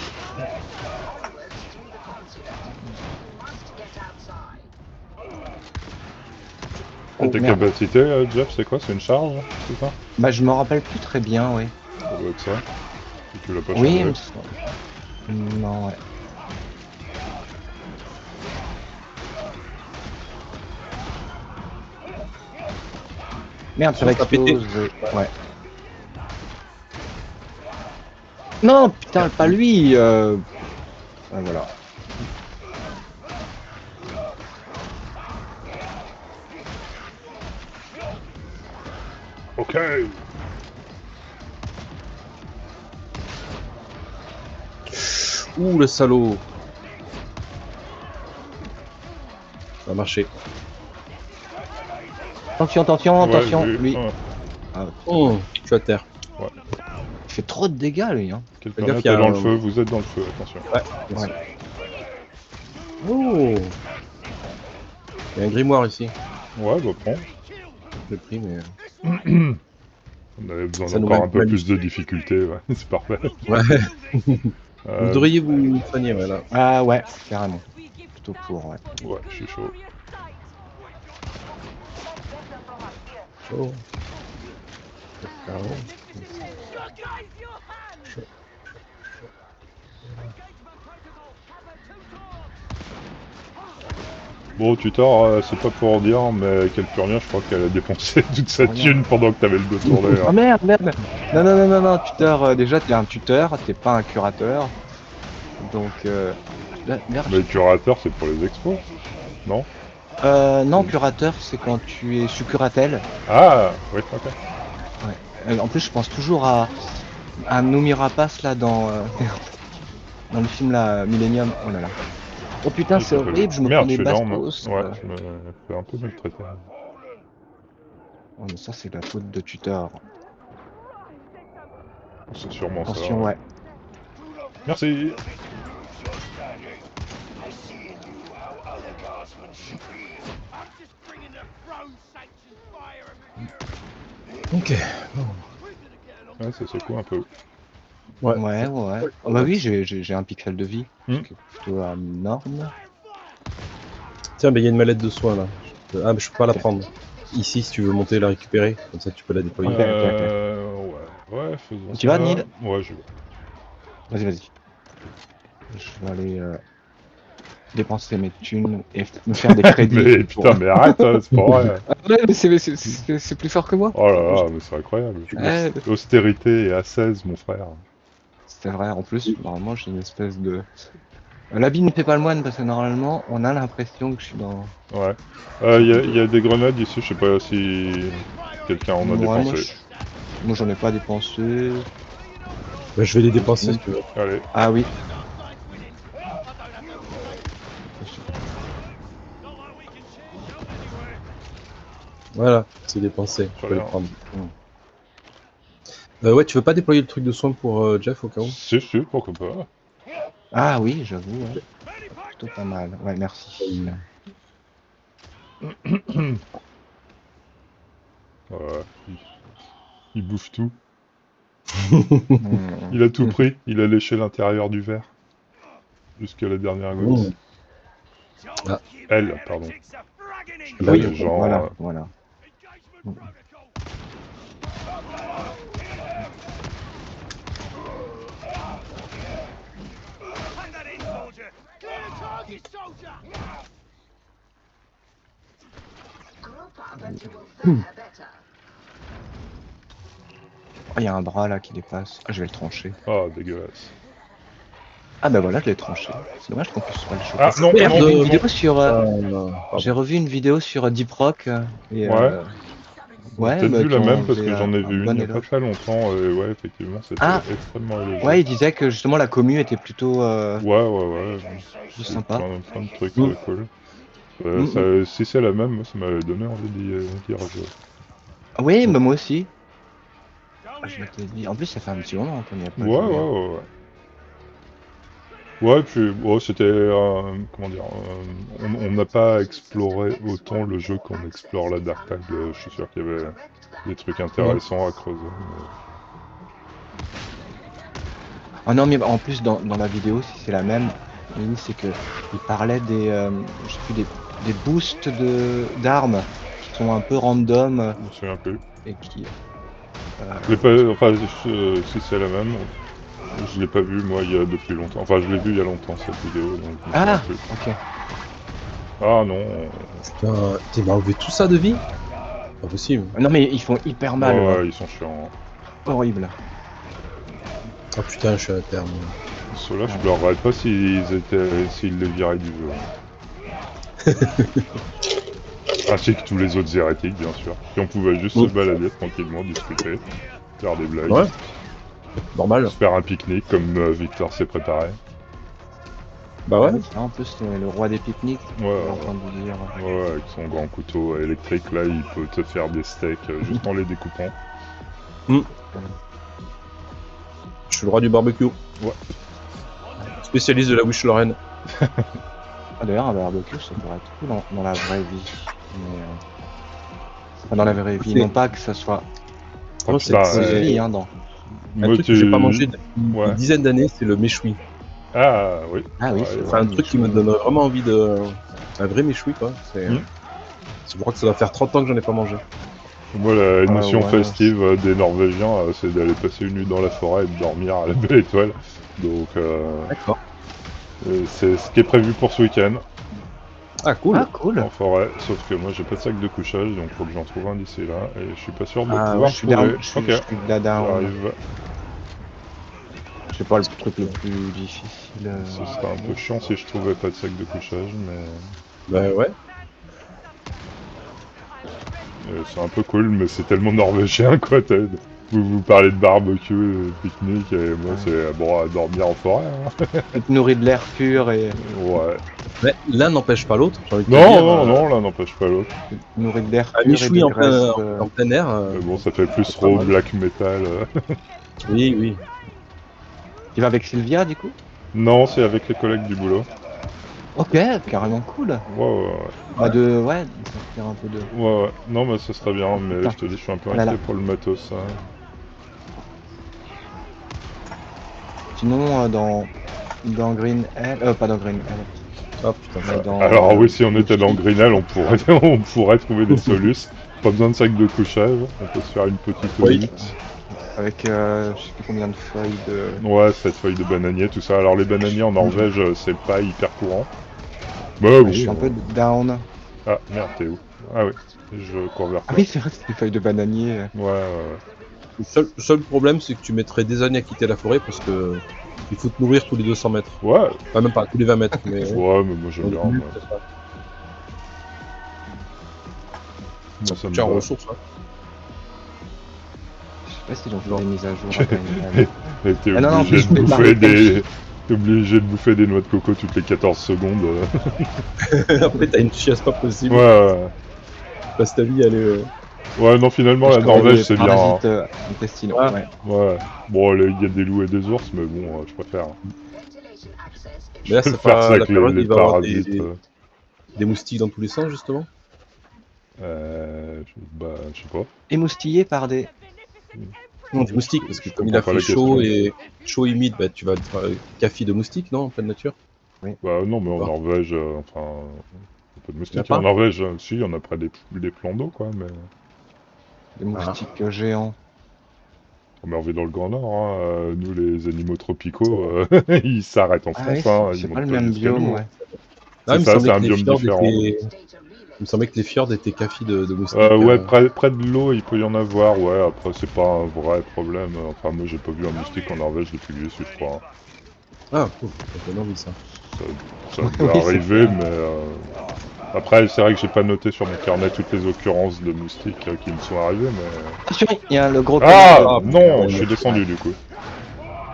Et Oh tes merde. capacités, Jeff, c'est quoi? C'est une charge, c'est ça? Bah je me rappelle plus très bien, oui. Ça doit être ça. Si tu l'as pas Oui, changé. Non, ouais. Merde, ça va Ça a pété. exploser. Ouais. Non, putain, pas lui. Ouais, voilà. Ok. Ouh, le salaud. Ça a marché. Attention, attention, Ouais, attention. j'ai eu- Lui. ouais. Ah, Oh, je suis à terre. il fait trop de dégâts, lui. Hein. Quelqu'un gaffe, d'autre il y a est dans un- le feu, vous êtes dans le feu, attention. Ouais, merci. Ouais. Oh. Il y a un grimoire ici. Ouais, bah prends. Je l'ai pris, mais. On avait besoin Ça nous d'encore un peu manie. plus de difficulté, ouais, c'est parfait. Ouais. Vous Euh, devriez vous soigner, ouais, là. Ah ouais, carrément. Plutôt pour, ouais. ouais, je suis chaud. Oh. Bon, tuteur, c'est pas pour en dire, mais quel purien, je crois qu'elle a dépensé toute sa Rien. thune pendant que t'avais le dos tourné. Oh Hein. merde, merde. Non, non, non, non, non, tuteur. Déjà, t'es un tuteur, t'es pas un curateur. Donc, là, merde. Mais le curateur, c'est pour les expos, non? Non, curateur, c'est quand tu es sous curatelle. Ah, oui, ok. Ouais. En plus, je pense toujours à Noomi Rapace là dans dans le film là, Millennium. Oh là là. Oh putain, Il c'est s'appelle- horrible. Je me Merde, prends je des suis l'arme. bastos. Ouais, je me fais un peu maltraiter. Oh, mais ça, c'est la faute de tuteur. C'est sûrement ça. Attention, ouais. Merci. I see in you how other guardsmen should be. I'm just bringing the throne-sanctioned fire of Ok. Ouais, ça secoue un peu. Ouais. Ouais, ouais. Oh bah oui, j'ai un pixel de vie. Hmm. Ce qui est plutôt énorme. Tiens, mais il y a une mallette de soins là. Ah, mais je peux pas la prendre. Ici, si tu veux monter la récupérer, comme ça tu peux la déployer. Ok, ok, ok. Ouais, faisons ça. Tu vas, Neil? Ouais, je vais. Vas-y, vas-y. Je vais aller dépenser mes thunes et me faire des crédits. Mais putain, mais arrête, hein, c'est pas vrai. Ah ouais, mais c'est plus fort que moi. Oh là là, mais c'est incroyable. Ouais, Austérité et ascèse, mon frère. c'est vrai, en plus, normalement, j'ai une espèce de... L'habit ne fait pas le moine, parce que normalement, on a l'impression que je suis dans... Ouais. Y a des grenades ici, je sais pas si quelqu'un en a Ouais, dépensé. moi, j'en ai pas dépensé. Bah, je vais les dépenser si tu veux. Allez. Ah oui. Voilà, c'est dépensé. Je Très peux les bien. prendre. Ouais, tu veux pas déployer le truc de soins pour Jeff au cas où? Si, pourquoi pas. Ah oui, j'avoue, ouais. Plutôt pas mal. Ouais, merci. Ouais, il bouffe tout. Hmm. Il a tout pris. Il a léché l'intérieur du verre. Jusqu'à la dernière goutte. Ah. Elle, pardon. Bah, Oui, Les gens, voilà, voilà. Oh, il y a un bras là qui dépasse. Ah, je vais le trancher. Ah, dégueulasse. Ah bah voilà, je l'ai tranché. C'est dommage qu'on puisse pas le choper. Ah, non, D'ailleurs, non. j'ai vu une vidéo sur... non, j'ai revu une vidéo sur Deep Rock et Ouais. ouais, Peut-être bah, vu la qui même en parce que faisait j'en ai un vu une bon il y a pas éloge. très longtemps et ouais, effectivement, c'était Ah. extrêmement élogieux. Ouais, il disait que justement la commu était plutôt Ouais. plus C'est sympa. plein de trucs Mm. cool. Mm. Si c'est la même, moi, ça m'avait donné envie d'y rejouer. Oui, mais moi aussi. Ah, je m'étais dit. En plus, ça fait un petit moment qu'on n'y a pas joué. Ouais. Ouais, puis c'était comment dire, on n'a pas exploré autant le jeu qu'on explore la Dark Tide. Je suis sûr qu'il y avait des trucs intéressants à creuser. Ah non, mais en plus, dans la vidéo, si c'est la même, c'est que il parlait des, je sais plus, des boosts d'armes qui sont un peu random Je me souviens plus. et qui. Enfin, si c'est la même, Je l'ai pas vu moi il y a depuis longtemps. Enfin je l'ai vu il y a longtemps cette vidéo donc je me Ah, souviens plus. ok. Ah non. Putain, t'es m'a enlevé tout ça de vie? Pas possible. Non mais ils font hyper mal, Ouais, là. ouais, ils sont chiants. Horrible. Oh putain, je suis à terme. Ceux-là je pleurerais pas s'ils les viraient du jeu. Ainsi que tous les autres hérétiques bien sûr. Puis on pouvait juste se balader tranquillement, discuter, faire des blagues. Ouais, normal. Se faire un pique-nique comme Victor s'est préparé. Bah ouais. C'est un peu le roi des pique-niques. Ouais, j'ai entendu dire. ouais, avec son grand couteau électrique là, il peut te faire des steaks juste en les découpant. Je suis le roi du barbecue. Ouais. Spécialiste de la bouche lorraine. Ah, d'ailleurs, un barbecue, ça pourrait être cool dans la vraie vie. Mais, enfin, dans la vraie vie, C'est- non pas que ça soit Non, putain, vraie vie, hein, dans. Un moi, truc que j'ai pas mangé depuis Ouais. des dizaines d'années, c'est le méchoui. Ah oui. Ah oui, Ouais, c'est ouais. C'est vrai. un truc qui me donne vraiment envie de... Un vrai méchoui, quoi. C'est... Mm. Je crois que ça doit faire 30 ans que j'en ai pas mangé. Moi, la notion ouais, festive des Norvégiens, c'est d'aller passer une nuit dans la forêt et de dormir à la belle étoile. Donc, D'accord. c'est ce qui est prévu pour ce week-end, Ah, cool. Ah, cool. en forêt. Sauf que moi, j'ai pas de sac de couchage, donc faut que j'en trouve un d'ici là. Et je suis pas sûr de Ah, pouvoir ouais, je suis trouver. down. Ok, Je suis de la down. j'arrive. C'est pas le truc le plus difficile. Ce serait un peu chiant si je trouvais pas de sac de couchage, mais Bah ouais. c'est un peu cool, mais c'est tellement norvégien quoi. Vous parlez de barbecue, de pique-nique, et moi Ouais. c'est bon à dormir en forêt. Hein. Être nourri de l'air pur et Ouais. Mais l'un n'empêche pas l'autre, j'ai envie de te Non, dire. non, non, l'un n'empêche pas l'autre. nourri de l'air Un pur et méchoui de en graisse. en plein air. Mais bon, ça fait plus c'est pas raw mal. black metal. Oui, oui. Tu vas avec Sylvia, du coup? Non, c'est avec les collègues du boulot. Ok, carrément cool. Ouais, ouais, Bah de sortir un peu de. ouais. Ouais, ouais. Non, mais ce serait bien, mais putain. je te dis, je suis un peu Oh là inquiet là. pour le matos. Hein. Sinon, dans Green Hell, pas dans Green Hell, Ah putain. mais dans. Alors oui, si on était dans Moustique, Greenell, on pourrait, on pourrait trouver des solutions. Pas besoin de sac de couchage, on peut se faire une petite Oui. hutte. avec je sais plus combien de feuilles de. Ouais, 7 feuilles de bananier, tout ça. Alors les bananiers en Norvège, c'est pas hyper courant. Mais Ouais, bon. je suis un peu down. Ah, merde, t'es où? Ah oui, je cours vers Ah toi. oui, c'est vrai, c'est des feuilles de bananier. Ouais, ouais, ouais. Le seul problème, c'est que tu mettrais des années à quitter la forêt parce que il faut te nourrir tous les 200 mètres. Ouais, Enfin, même pas, tous les 20 mètres. Mais ouais, mais moi j'aime au bien. début, Moi, c'est ça. moi, ça me Tiens, en va. ressources, hein. Je sais pas s'ils ont fait Non. des mises à jour à Green Hell. Et t'es Ah non, non, en obligé plus, de je vais bouffer parler des... T'es obligé de bouffer des noix de coco toutes les 14 secondes. Après, t'as une chiasse pas possible. Ouais, ouais. Parce que ta vie, elle est. Ouais, non, finalement, Je la t'aurais Norvège, des c'est bien. Hein. parasites intestinaux. Ah. Ouais. Ouais. Bon, il y a des loups et des ours, mais bon, je préfère. Mais là, Je c'est préfère pas ça la que période où les il va y avoir parasites. des moustiques dans tous les sens, justement. Bah, je sais pas. Émoustillé par des. Non, des moustiques, parce que Je comme il a comprends pas fait la chaud question. et chaud et humide, bah, tu vas être café de moustiques, non, en pleine nature. Bah, non, mais en D'accord. Norvège, enfin. Il y a pas de Il y en a moustiques pas en Norvège. Si, il y en a près des plans d'eau, quoi, mais. Des moustiques géants. Mais on vit dans le Grand Nord, hein. Nous, les animaux tropicaux, ils s'arrêtent en Ah oui, France, hein. Ils c'est pas montent le pas même jusqu'à biome, nous. ouais. Ah, C'est il me ça, semblait c'est que un les biome fjords différent. étaient. Il me semblait que les fjords étaient cafés de moustiques. Ouais, près de l'eau, il peut y en avoir, ouais. Après, c'est pas un vrai problème. Enfin, moi, j'ai pas vu un moustique en Norvège depuis que j'y suis, je crois. Ah, cool, ça donne envie ça. Ça Oui, peut c'est arriver, clair. mais... Après, c'est vrai que j'ai pas noté sur mon carnet toutes les occurrences de moustiques qui me sont arrivées, mais... Attention, il y a le gros Ah connard de- non, ouais, je suis descendu, du coup.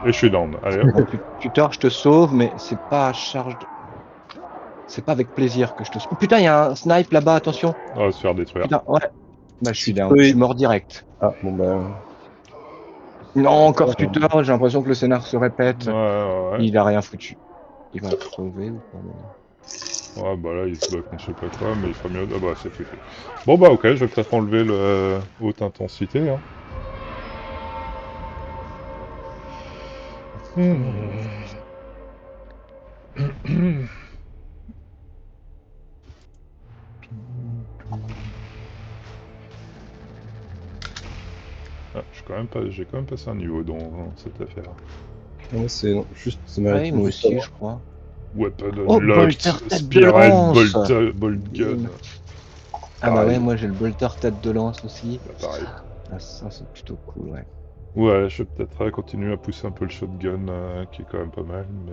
Et je suis down. Allez, hop. Bon, tuteur, je te sauve, mais c'est pas à charge de. C'est pas avec plaisir que je te sauve. Oh, putain, il y a un snipe là-bas, attention. On va se faire détruire. Putain, ouais. Bah, je suis Si tu down. peux- Je suis mort direct. Ah, bon, bah. Non, encore tuteur, j'ai l'impression que le scénar se répète. Ouais, ouais. Il a rien foutu. Il va crever ou pas mais- Ouais, bah là, il se bat contre je sais pas quoi, mais il ferait mieux... Ah bah, c'est foutu. Bon bah, ok, je vais peut-être enlever le haute intensité, hein. Ah, j'ai quand même passé un niveau dans cette affaire. Non, c'est non, juste, ça Oui, mérite moi juste aussi, d'avoir. je crois. Weapon Oh, unlocked, bolter tête de Spiral lance. Bolt Gun. Ah bah ouais, Pareil. moi j'ai le bolter tête de lance aussi. Bah, pareil. Ah, ça c'est plutôt cool, ouais. Ouais, je vais peut-être continuer à pousser un peu le shotgun, qui est quand même pas mal, mais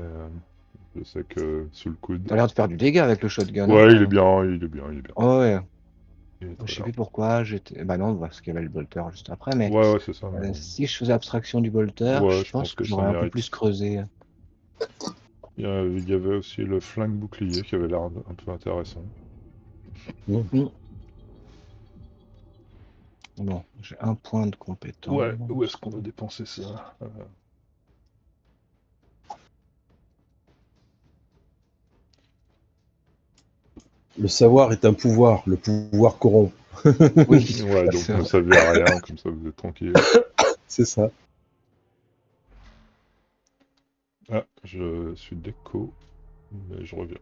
je sais que sous le coude. T'as l'air de faire du dégât avec le shotgun. Ouais, hein, il est bien, il est bien, il est bien. Oh, ouais. Il est Je très sais bien. plus pourquoi j'étais. Bah non, parce qu'il y avait le bolter juste après, mais Ouais, ouais, c'est ça. Mais... si je faisais abstraction du bolter, Ouais, je je pense pense que que ça j'aurais un peu mérite. plus creusé. Il y avait aussi le flingue bouclier qui avait l'air un peu intéressant. Bon, j'ai un point de compétence. Ouais, où est-ce qu'on va dépenser ça? Le savoir est un pouvoir, le pouvoir corrompt. Oui, Ouais, donc c'est ne vrai. savez rien, comme ça vous êtes tranquille. C'est ça. Ah, je suis déco, mais je reviens.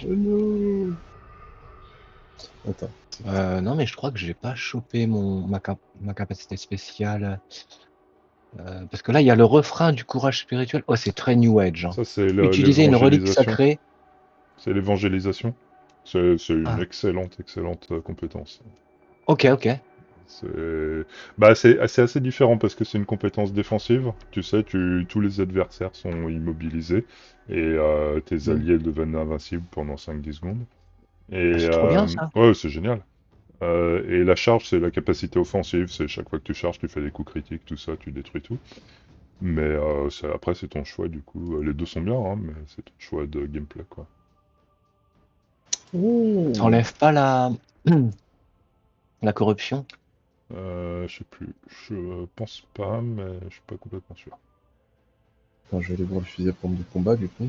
Oh non. Attends. Non, mais je crois que j'ai pas chopé ma capacité spéciale. Parce que là, il y a le refrain du courage spirituel. Oh, c'est très New Age. Hein. Ça, c'est Utiliser une relique l'évangélisation. sacrée. C'est l'évangélisation. C'est une Ah, excellente compétence. ok, ok. C'est assez différent parce que c'est une compétence défensive. Tu sais, tous les adversaires sont immobilisés et tes Mm. alliés deviennent invincibles pendant 5-10 secondes. Ah, Et c'est trop bien ça. ouais, c'est génial. Et la charge, c'est la capacité offensive. C'est chaque fois que tu charges, tu fais des coups critiques, tout ça, tu détruis tout. Mais après, c'est ton choix du coup. Les deux sont bien, hein, mais c'est ton choix de gameplay, quoi. Ça enlève pas la corruption. Je sais plus. Je pense pas, mais je suis pas complètement sûr. Attends, je vais aller voir le fusil à pompe de combat du coup.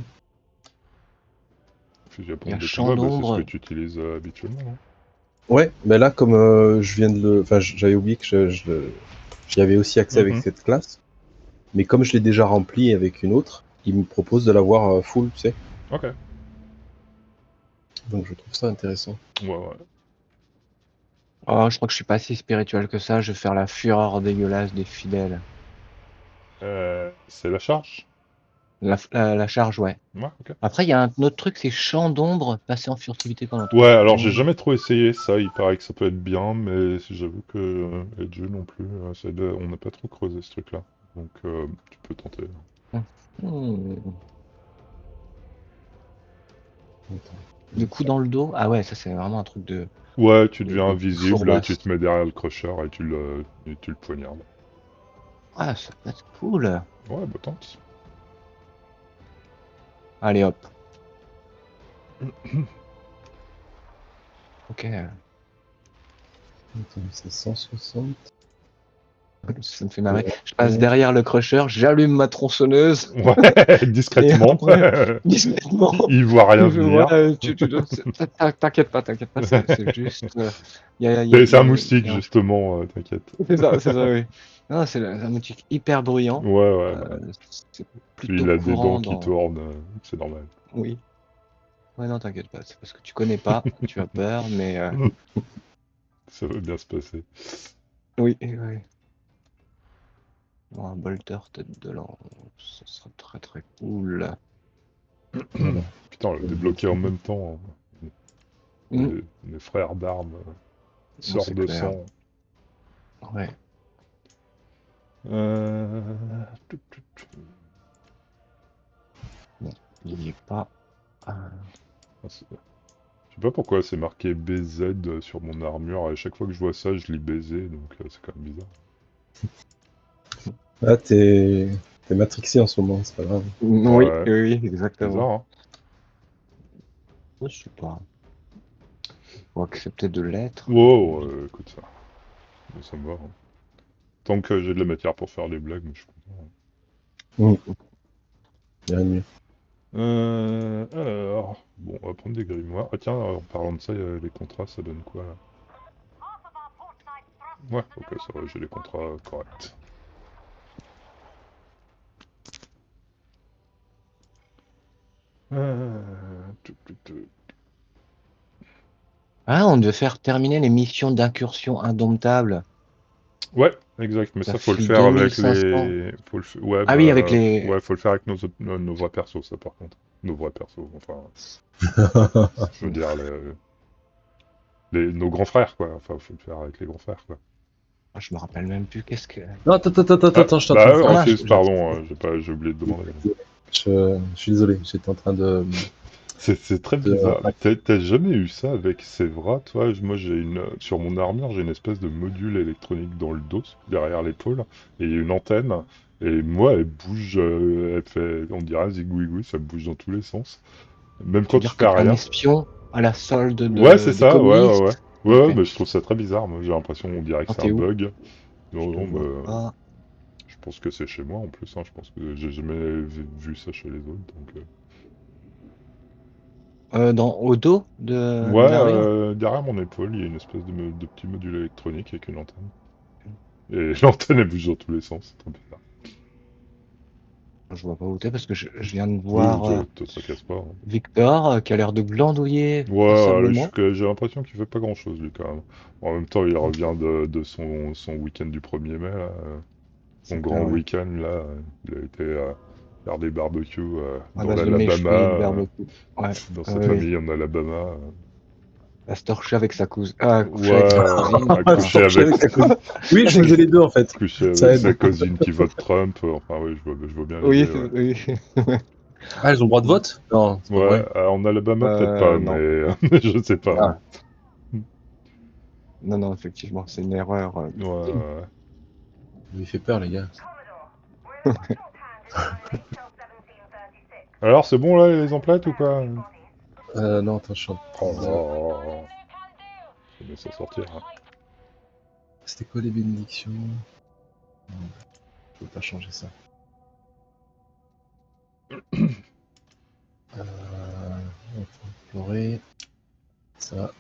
Fusil à Il y a pompe de champ combat, bah, c'est ce que d'ombre. tu utilises habituellement, hein. Ouais, mais là, comme je viens de le. Enfin, j'avais oublié que j'y avais aussi accès avec Mhm. cette classe. Mais comme je l'ai déjà rempli avec une autre, il me propose de l'avoir full, tu sais. Ok. Donc je trouve ça intéressant. Ouais, ouais. Oh, je crois que je suis pas si spirituel que ça. Je vais faire la fureur dégueulasse des fidèles. C'est la charge? La charge, ouais. Ouais, ok. Après, il y a un autre truc, c'est champ d'ombre, passer en furtivité pendant Ouais, 30 alors j'ai secondes. jamais trop essayé ça, il paraît que ça peut être bien, mais j'avoue que Edge non plus, on n'a pas trop creusé ce truc-là. Donc tu peux tenter. Hmm. Attends. Le coup dans le dos. Ah ouais, ça c'est vraiment un truc de, Ouais, tu de, deviens de invisible, tu fourbasse. te mets derrière le crusher et tu le poignardes. Ah, ça peut être cool. Ouais, bah tente. Allez hop. Ok. Attends, c'est 160. Ça me fait marrer. Je passe derrière le crusher, j'allume ma tronçonneuse Ouais, et discrètement. après, discrètement, Il voit rien venir. voilà, t'inquiète pas, c'est juste. C'est un moustique, justement, t'inquiète. C'est ça, oui. Non, c'est un motif hyper bruyant. Ouais, ouais, bah. C'est Puis plutôt il a des dents courant qui dans. tournent, c'est normal. Oui. Ouais, non, t'inquiète pas, c'est parce que tu connais pas, tu as peur, mais Ça va bien se passer. oui, oui. Bon, un bolter tête de lance, ça sera très très cool. Voilà. Putain, on l'a débloqué en même temps, hein. Hmm. Les frères d'armes, Non, sœurs c'est de clair. sang. Ouais. Tout, tout, tout. Bon, il n'y est pas. Ah, je sais pas pourquoi c'est marqué BZ sur mon armure. À chaque fois que je vois ça, je lis baiser, donc c'est quand même bizarre. Ah, t'es matrixé en ce moment, c'est pas grave. Oui, Ouais, oui, exactement. bizarre, hein. Je sais pas. Faut accepter de l'être. Wow, écoute ça. Ça me va, hein. Tant que j'ai de la matière pour faire des blagues, moi, je suis content. Rien de mieux. Alors, bon, on va prendre des grimoires. Ah tiens, en parlant de ça, les contrats, ça donne quoi là? Ouais, ok, ça va, j'ai les contrats corrects. Tout. Ah, on devait faire terminer les missions d'incursion indomptable. Ouais, Exact, mais Ça ça faut le file faire avec 2500. les... Ouais, Ah oui, avec les... ouais, faut le faire avec nos vrais persos, ça par contre. Nos vrais persos, enfin, je veux dire, nos grands frères, quoi. Enfin, faut le faire avec les grands frères, quoi. Ah, je me rappelle même plus qu'est-ce que... Non, attends, je suis en train Bah, de faire Ah, un Anfuse, je- pardon, j'ai oublié de demander. Je suis désolé, j'étais en train de... C'est très bizarre. T'as jamais eu ça avec Sévra, toi? Moi, sur mon armure, j'ai une espèce de module électronique dans le dos, derrière l'épaule, et il y a une antenne. Et moi, elle bouge, elle fait, on dirait zigouigou, ça bouge dans tous les sens. Même Tu veux quand tu dire que fais t'es un rien. espion à la solde Ouais, c'est des ça, communistes? ouais. Ouais, Ok. mais je trouve ça très bizarre. Moi, j'ai l'impression, on dirait que Ah, c'est un t'es où? bug. Je Non, te non, vois mais pas. je pense que c'est chez moi en plus. Hein. Je pense que j'ai jamais vu ça chez les autres. Donc, Au dos de ouais, l'armure? derrière mon épaule, il y a une espèce de petit module électronique avec une antenne. Et l'antenne, elle bouge dans tous les sens. C'est très bizarre. Je vois pas où t'es parce que je viens de Oui, voir te tracasse pas. Hein. Victor qui a l'air de glandouiller Ouais, allez, passablement. j'ai l'impression qu'il fait pas grand-chose, lui, quand même. En même temps, il revient de son week-end du 1er mai, là. Son C'est grand clair, ouais. week-end, là. Il a été faire des barbecues À dans base de méchoui et de l'Alabama, barbecue. Ouais. dans sa Ouais. famille en Alabama. À se torcher avec sa cousine. Ah, à coucher avec sa Ouais, cousine. à coucher Torcher avec, avec sa cousine. Oui, je faisais les deux en fait. coucher Ça avec aide. sa cousine qui vote Trump. Enfin, oui, je vois bien Oui, l'idée, ouais. oui. Ah, elles ont le droit de vote? Non, c'est pas Ouais, vrai. en Alabama, peut-être pas, Non. mais je sais pas. Ah, Non, non, effectivement, c'est une erreur. Ouais. vous m'avez fait peur, les gars. Alors, c'est bon, là, les emplettes ou quoi? Non, attends, je suis en train de... Oh, faut bien s'en sortir. Hein. C'était quoi les bénédictions? Non, je peux pas changer ça. On va explorer. Ça.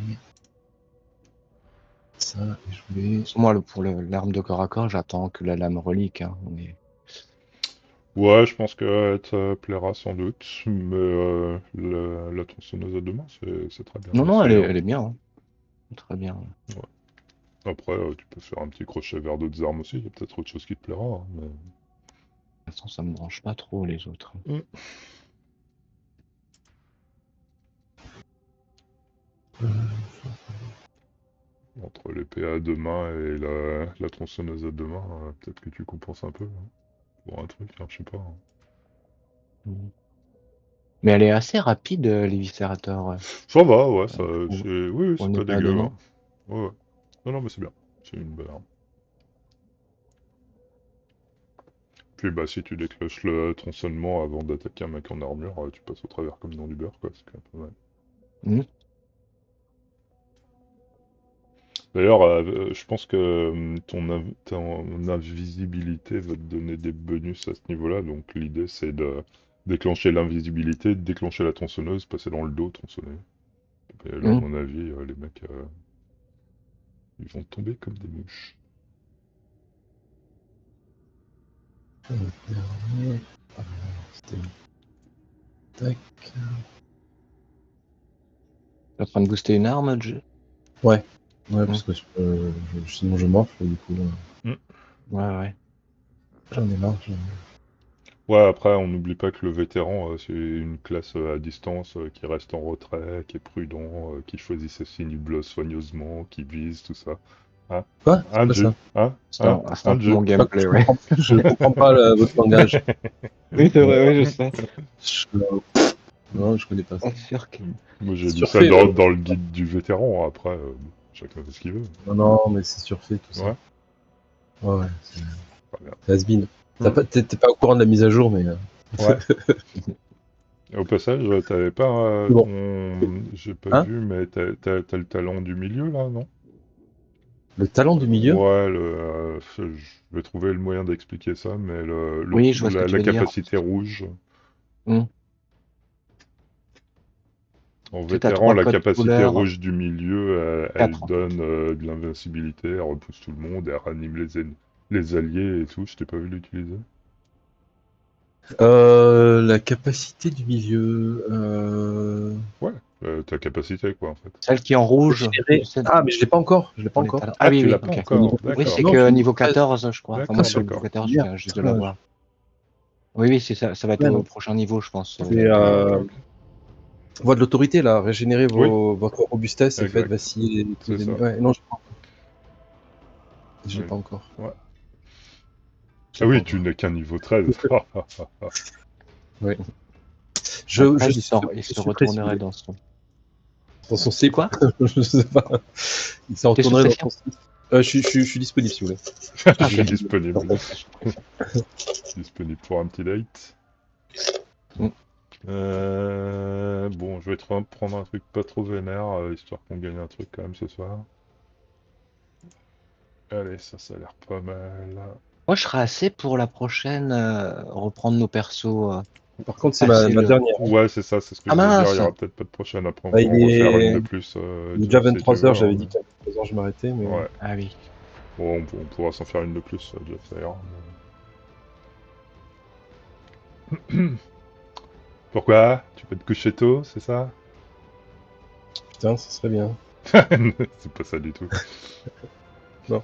Et ça, et je voulais... Moi, pour l'arme de corps à corps, j'attends que la lame relique. Hein. Ouais, je pense qu'elle te plaira sans doute, mais la tronçonneuse à deux mains, c'est très bien Non, non, aussi. Hein. elle est bien. Hein. Très bien. Ouais. Après, tu peux faire un petit crochet vers d'autres armes aussi, il y a peut-être autre chose qui te plaira. Hein, mais... De toute façon, ça me branche pas trop les autres. Mm. Entre l'épée à deux mains et la tronçonneuse à deux mains, peut-être que tu compenses un peu hein, pour un truc, hein, je sais pas. Hein. Mhm. Mais elle est assez rapide, l'éviscérateur. Ça va, ouais, Pour oui, pour c'est une pas épée à deux dégueu. Hein. mains. Ouais, ouais. Non, non, mais c'est bien. C'est une bonne arme. Puis bah si tu déclenches le tronçonnement avant d'attaquer un mec en armure, tu passes au travers comme dans du beurre, quoi, c'est quand même pas mal. Mhm. D'ailleurs, je pense que ton invisibilité va te donner des bonus à ce niveau-là, donc l'idée c'est de déclencher l'invisibilité, de déclencher la tronçonneuse, passer dans le dos, tronçonner. Et là, à Mhm. mon avis, les mecs, ils vont tomber comme des mouches. C'était... Tac. T'es en train de booster une arme, Ouais, parce que sinon je morfle, du coup, Mm. Ouais, ouais. j'en ai marre. Ouais, après, on n'oublie pas que le vétéran, c'est une classe à distance qui reste en retrait, qui est prudent, qui choisit ses cibles soigneusement, qui vise, tout ça. Hein? Quoi? C'est Hein, quoi Dieu? ça? Hein? C'est Hein? un Hein, peu Dieu? mon gameplay, ouais. Je comprends pas votre langage. Oui, c'est vrai, oui, je sais. Non, je connais pas ça. C'est sûr que... Moi, j'ai C'est lu ça surfait. dans le guide du vétéran. Après, chacun fait ce qu'il veut. Non, mais c'est surfait tout ça. Ouais, Ouais, pas bien. c'est has-been. Mm. T'es pas au courant de la mise à jour, mais... Ouais. Et au passage, t'avais pas Bon. J'ai pas Hein? vu, mais t'as le talent du milieu, là, non? Le talent du milieu? Ouais, je vais trouver le moyen d'expliquer ça, mais Oui, je vois ce que tu la veux dire. capacité rouge. Mhm. En Tu sais, t'as vétéran, 3 la codes capacité couleurs. rouge du milieu, elle 4. donne de l'invincibilité, elle repousse tout le monde, elle ranime les alliés et tout. Je t'ai pas vu l'utiliser. La capacité du milieu... Ouais, Ta capacité, quoi, en fait. Celle qui est en rouge. Régénérer- tu sais, Ah, mais je l'ai pas encore. Je l'ai pas dans les encore. talents. Ah, oui, tu oui, l'as pas ok. encore, Oui, d'accord. c'est Non, que je suis niveau 13. 14, je crois. Enfin, moi, D'accord, je suis au niveau d'accord. 14, je viens juste de l'avoir. Oui, oui, c'est ça. Ça va être Ouais, au non. prochain niveau, je pense. C'est Ok. voie de l'autorité, là. Régénérer Oui. votre robustesse et Exact. faites vaciller tous C'est les ennemis. ça. Ouais, non, je l'ai pas encore. Je l'ai Oui. pas encore. Ouais. Je Ah l'ai oui, pas tu encore. n'es qu'un niveau 13. Ouais. Après, il je se suis prêt, si vous retournerait voulez. dans son. Dans son C'est slip. quoi? Je sais pas. Il s'en T'es sous retournerait dans pression? son slip. Je suis disponible, si vous voulez. Je suis Ok. disponible. Sous pression. Disponible pour un petit date. Mm. Bon, je vais prendre un truc pas trop vénère, histoire qu'on gagne un truc quand même ce soir. Allez, ça a l'air pas mal. Moi, je serais assez pour la prochaine reprendre nos persos. Par contre, c'est passer ma le- dernière. Ouais, c'est ça, c'est ce que Ah je voulais dire. Il mince! y aura peut-être pas de prochaine. Après, on Bah, peut en refaire une est de plus. il est déjà Jeff, si tu 23h, veux, j'avais hein. dit qu'à 23h je m'arrêtais, mais. Ouais. Ah oui. Bon, on pourra s'en faire une de plus, Jeff, ça ira. Pourquoi? Tu peux te coucher tôt, c'est ça? Putain, ça serait bien. C'est pas ça du tout. Non.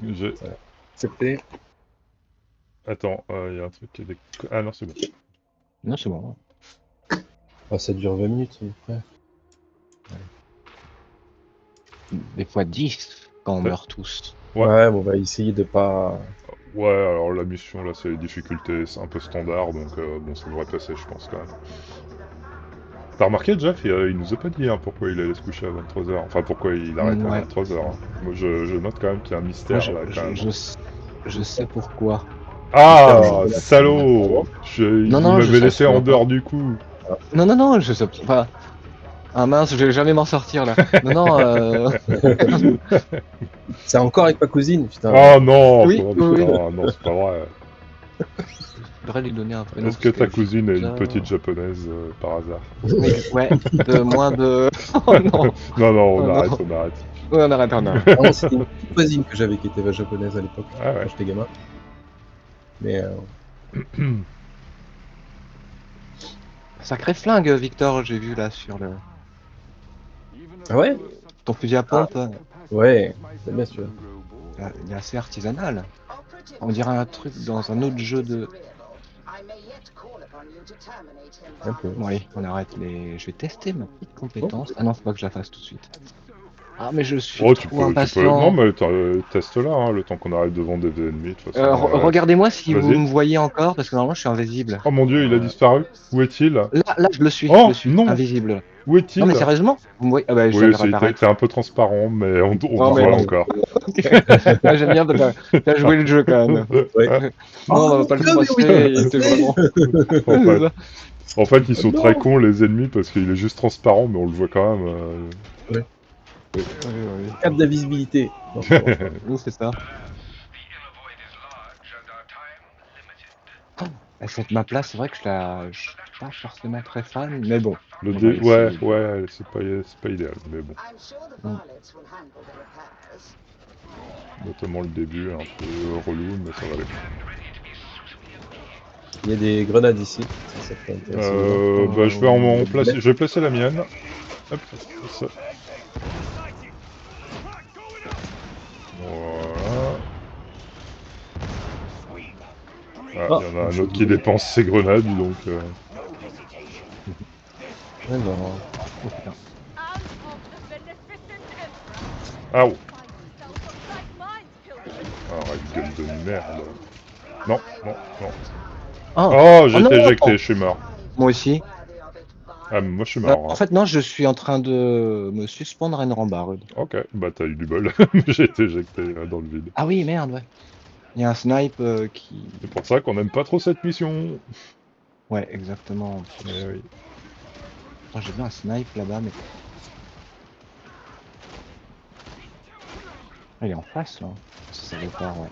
Je... C'était. Attends, il y a un truc qui est... Ah non, c'est bon. Non, c'est bon. Ah, ça dure 20 minutes, à peu près. Des fois 10 quand on Ouais. meurt tous. Ouais. Ouais, bon, on va essayer de pas. Ouais, alors la mission, là, c'est les difficultés, c'est un peu standard, donc bon, ça devrait passer, je pense, quand même. T'as remarqué, Jeff, il nous a pas dit hein, pourquoi il allait se coucher à 23h. Enfin, pourquoi il arrête à Ouais. 23h. Hein. Moi, je note quand même qu'il y a un mystère, Moi, là, quand même. je sais pourquoi. Ah, salaud! Non, Vous non, je m'avez sais laissé en absolument pas. dehors du coup. Non, non, non, je sais pas. Ah mince, je vais jamais m'en sortir là. Non, non, C'est encore avec ma cousine, putain. Oh non, Oui, oh, oui, oui. putain, non, c'est pas vrai. je devrais lui donner un prénom. Est-ce que parce ta que cousine est une déjà- petite japonaise, par hasard? Mais, ouais, de moins de. Oh non! Non, non, on Oh, arrête, non. on arrête. Ouais, on arrête, on arrête. Non, c'était une petite voisine que j'avais qui était japonaise à l'époque, Ah ouais. quand j'étais gamin. Mais Sacré flingue, Victor, j'ai vu là sur le. Ah ouais? Ton fusil à pompe. Ouais, c'est bien sûr. Il est assez artisanal. On dirait un truc dans un autre jeu de. Un peu. Bon, allez, on arrête les. Je vais tester ma petite compétence. Ah non, faut pas que je la fasse tout de suite. Ah, mais je suis Oh, tu trop peux... impatient. Non, mais teste là, hein, le temps qu'on arrive devant des ennemis, de toute façon. Regardez-moi si vous vas-y. me voyez encore, parce que normalement je suis invisible. Oh mon dieu, il a disparu. Où est-il? Là, je le suis, Oh, je le suis. non. Invisible. Où est-il? Non mais sérieusement? Vous me voyez? Ah bah je viens Oui, de réapparaître. t'es un peu transparent, mais on te Oh, mais voit non. encore. Ok. Ah, j'aime bien, t'as joué le jeu quand même. Ouais. Non, on va pas le mais oui, froisser, il était vraiment... En fait, ils sont Non. très cons, les ennemis, parce qu'il est juste transparent, mais on le voit quand même. Oui. Cap d'invisibilité. Non, ça marche pas. Oui, c'est ça. Et cette map-là, c'est vrai que je suis pas forcément très fan, mais bon. Le on dé... va Ouais, essayer. ouais, c'est pas idéal, mais bon. Notamment le début, un peu relou, mais ça va aller. Il y a des grenades ici. Ça peut intéresser les gens. Bah, je vais en placer... Je vais placer la mienne. Hop, ça. Voilà. Ah, Ah, il y en a un autre qui dépense ses grenades, donc... Alors, Oh, putain. Ah, oh. Ah, une gueule de merde. Non, non, non. Oh, j'ai non. été éjecté, je suis mort. Moi aussi. Ah, mais moi je suis mort. En fait, non, je suis en train de me suspendre à une rambarde. Ok, bah t'as eu du bol. J'ai été éjecté dans le vide. Ah oui, merde, ouais. Il y a un snipe qui... C'est pour ça qu'on n'aime pas trop cette mission. Ouais, exactement. Eh oui. Attends, j'ai vu un snipe là-bas, mais... Ah, il est en face, là. Ça veut pas, ouais.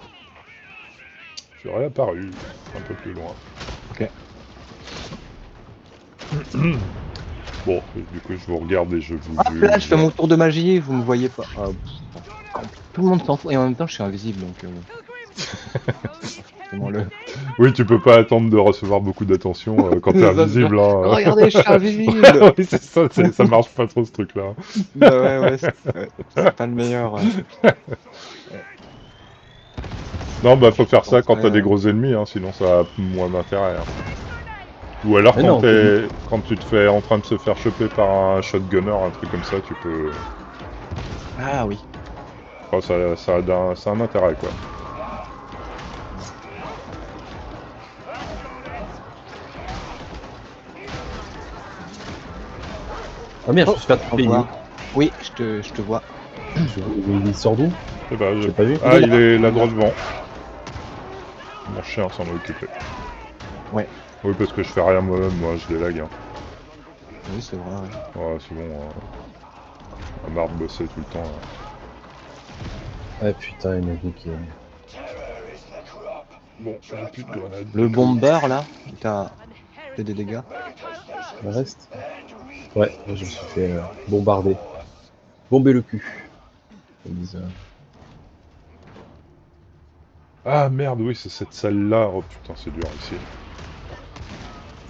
Je suis réapparu, un peu plus loin. Ok. Bon, et du coup je vous regarde et je vous Hop juge. là, je fais mon tour de magie, vous me voyez pas. Ah, tout le monde s'en fout, et en même temps, je suis invisible, donc... Comment le... Oui, tu peux pas attendre de recevoir beaucoup d'attention quand t'es invisible. Oh, Hein. regardez, je suis invisible. Oui, c'est ça, ça marche pas trop ce truc-là. Bah ouais, c'est pas le meilleur. Non, bah faut faire ça quand Ouais, t'as des ouais. gros ennemis, hein, sinon ça a moins d'intérêt. Hein. Ou alors Mais quand, non, quand tu te fais en train de se faire choper par un shotgunner, un truc comme ça, tu peux... Ah oui. Oh, ça a un intérêt, quoi. Ah merde, Oh, je me suis fait au attraper. revoir. Oui, je te vois. Il sort d'où? Eh ben, J'ai pas vu. Ah, Il est il là. est là droit devant. Mon chien s'en est occupé. Ouais. Oui, parce que je fais rien moi-même, moi, je délag. Hein. Oui, c'est vrai. Ouais. Ouais, c'est bon. On a marre de bosser tout le temps. Là. Ah putain, il m'a niqué. Bon, j'ai plus de grenades. Le bomber là, t'as fait des dégâts. Le reste? Ouais, moi, je me suis fait bombarder. Bomber le cul. Ils disent, Ah merde, oui, c'est cette salle-là. Oh putain, c'est dur ici.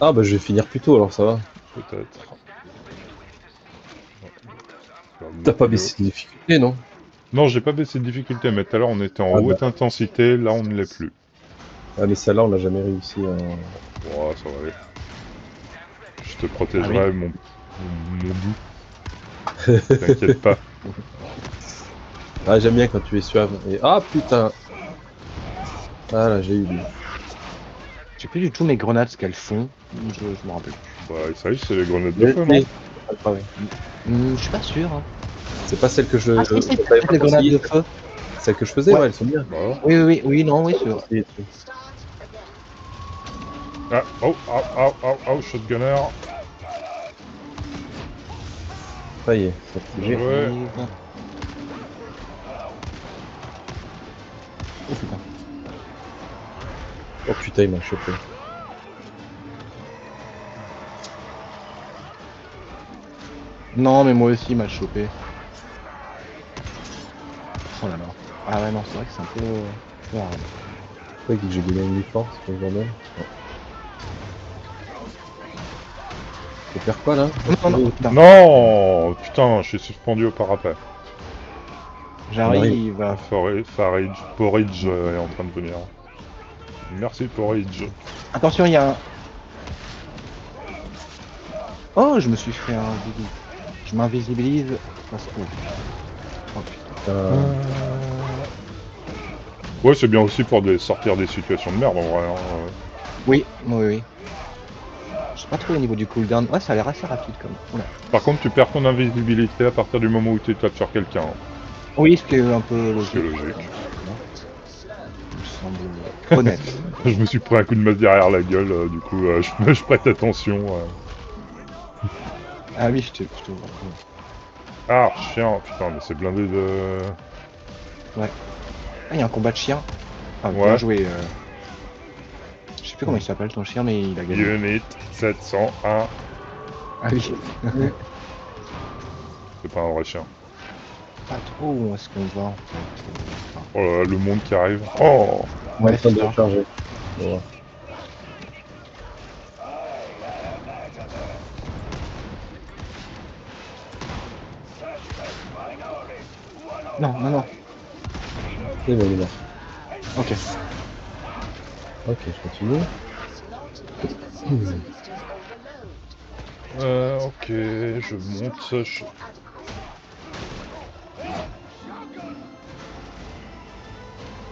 Ah bah je vais finir plus tôt alors ça va. Peut-être. T'as pas baissé de difficulté non? Non, j'ai pas baissé de difficulté, mais tout à l'heure on était en Ah haute bah. intensité, là on ne l'est plus. Ah mais celle-là on l'a jamais réussi à... Oh, ça va aller. Je te protégerai, Ah oui. mon doux. T'inquiète pas. Ah j'aime bien quand tu es suave. Et... Ah putain. Ah là j'ai eu lui. Je sais plus du tout mes grenades ce qu'elles font. Je me rappelle plus. Bah, ça y est, c'est les grenades de feu, non Mais... Ah ouais. Je suis pas sûr. Hein. C'est pas celle que je... Ah si, je c'est t'avais peut-être pas les grenades conseillé. de feu. Celles que je faisais, Ouais. ouais, elles sont bien. Bah. Oui, non, oui, c'est vrai. Conseillé dessus. Ah, oh, shotgunner. Ça y est, ça a bougé. Ouais. Oh putain. Oh putain, il m'a chopé. Non, mais moi aussi, il m'a chopé. Oh là là. Ah ouais, non, c'est vrai que c'est un peu hard. Pourquoi il dit que j'ai gagné une force, c'est pas le bordel? Faut faire quoi là? Non, putain. Non, putain, je suis suspendu au parapet. J'arrive. Porridge est en train de venir. Merci Porridge. Attention, il y a un... Oh, je me suis fait un doudou. Je m'invisibilise. Oh putain. Ouais, c'est bien aussi pour sortir des situations de merde en vrai. Hein. Oui. Je sais pas trop au niveau du cooldown. Ouais, ça a l'air assez rapide comme. Oula. Par contre, tu perds ton invisibilité à partir du moment où tu tapes sur quelqu'un. Hein. Oui, ce qui est un peu logique. C'est logique. Il me semble honnête. Je me suis pris un coup de masse derrière la gueule, du coup, je prête attention. Ah oui, je te vois. Ah, chien, putain, mais c'est blindé de... Ouais. Ah, il y a un combat de chien. Ah, Ouais. bien joué. Je sais plus comment il s'appelle ton chien, mais il a gagné. Unit 701. Ah oui. C'est pas un vrai chien. Pas trop où est-ce qu'on va en fait. Enfin, Oh là là, le monde qui arrive. Oh ouais, ça c'est doit ça. charger. On va voir. Non. C'est bon, il est mort. Ok. Ok, je continue. Ok, je monte.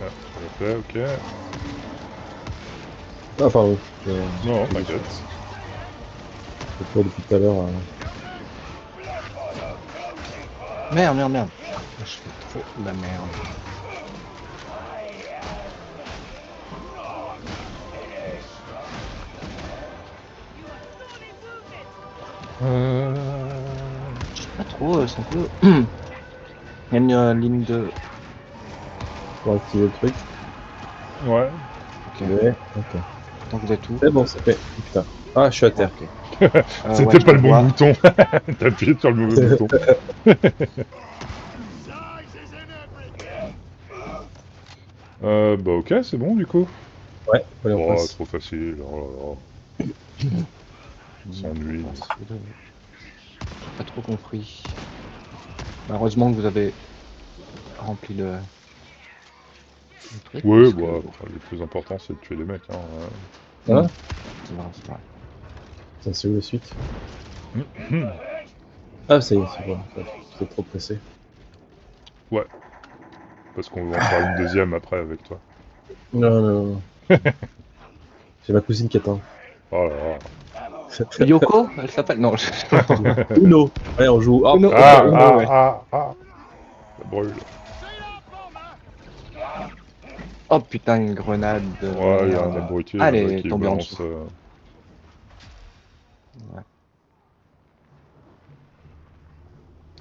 Ah, ça l'a fait, ok. Ah, pardon. Non, t'inquiète. Je fais depuis tout à l'heure. Merde. Je fais trop de la merde. Je sais pas trop, c'est un peu... Il y a une ligne de... Pour activer le truc. Ouais. Ok. Ouais, ok. Tant que vous êtes où? C'est bon, c'est fait. Putain. Ah, je suis à terre. Ok. C'était ouais, je pas te le bon vois. bouton. T'as appuyé sur le mauvais bouton. Bah ok, c'est bon du coup. Ouais, allez, on Oh, passe. trop facile. Oh là là. On s'ennuie. J'ai pas trop compris. Bah, heureusement que vous avez rempli le truc. Ouais, parce que- bah, enfin, le plus important c'est de tuer les mecs. Hein. Hein C'est vrai, c'est vrai. Ça, c'est où la suite? Mhm. Ah, ça y est, c'est bon. C'est trop pressé. Ouais. Parce qu'on va en faire une deuxième après avec toi. Non, non, non. C'est ma cousine qui attend. Oh là Yoko, elle s'appelle. Non, là. Uno. Ouais, on joue. Oh, Uno. Ah, Uno, ah, ouais. ah, ah. Ça brûle. Oh putain, une grenade de Ouais, il y a un merde. abruti Ah, là, elle est qui tombée en balance. dessous. Ouais.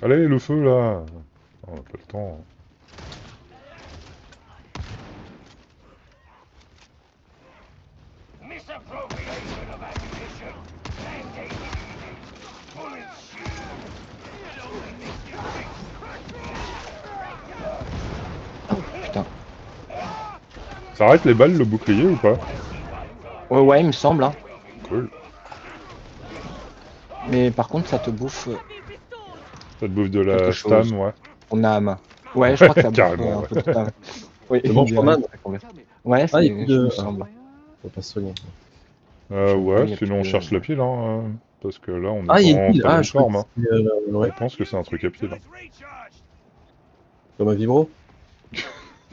Allez, le feu là. On n'a pas le temps. Misappropriation of ammunition. Mandated. Bullet shield. Oh putain. Ça arrête les balles le bouclier ou pas? Ouais, ouais, il me semble. Hein. Cool. Mais par contre, ça te bouffe Ça te bouffe de quelque la chose. stam, ouais. Ton âme. Ouais, je crois que ça bouffe Carrément, un ouais. peu de ta... Oui, Le manche direct, en ça complète. Ouais, Ah, il y a c'est, plus je de. me Ah, semble. faut pas se soigner. Ouais, il y a sinon on plus de- cherche la pile, hein. Parce que là, on est Ah, il y a pas une en pile. très Ah, bonne je crois forme. que Hein. c'est. Ouais, Je pense que c'est un truc à pile. Hein. Recharged. comme un vibro.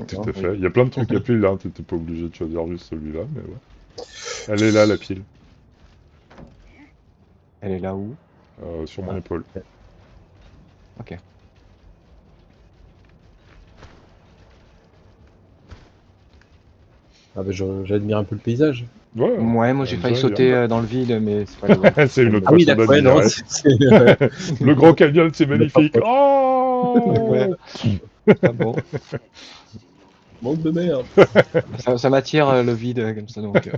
Tout Non, à oui. fait. Il y a plein de trucs à pile, hein. T'étais pas obligé de choisir juste celui-là, mais ouais. Elle est là, la pile. Elle est là où? Sur mon épaule. Ok. Ah, bah, j'admire un peu le paysage. Ouais. Ouais, moi j'ai failli déjà, sauter dans le vide, mais c'est pas grave. C'est une autre Ah oui, façon d'accord. Ouais, non, d'admirer. ouais. Le Grand Canyon, c'est Le magnifique. parcours. Oh Ouais. Ah bon. Monde de merde. Ça m'attire le vide comme ça donc.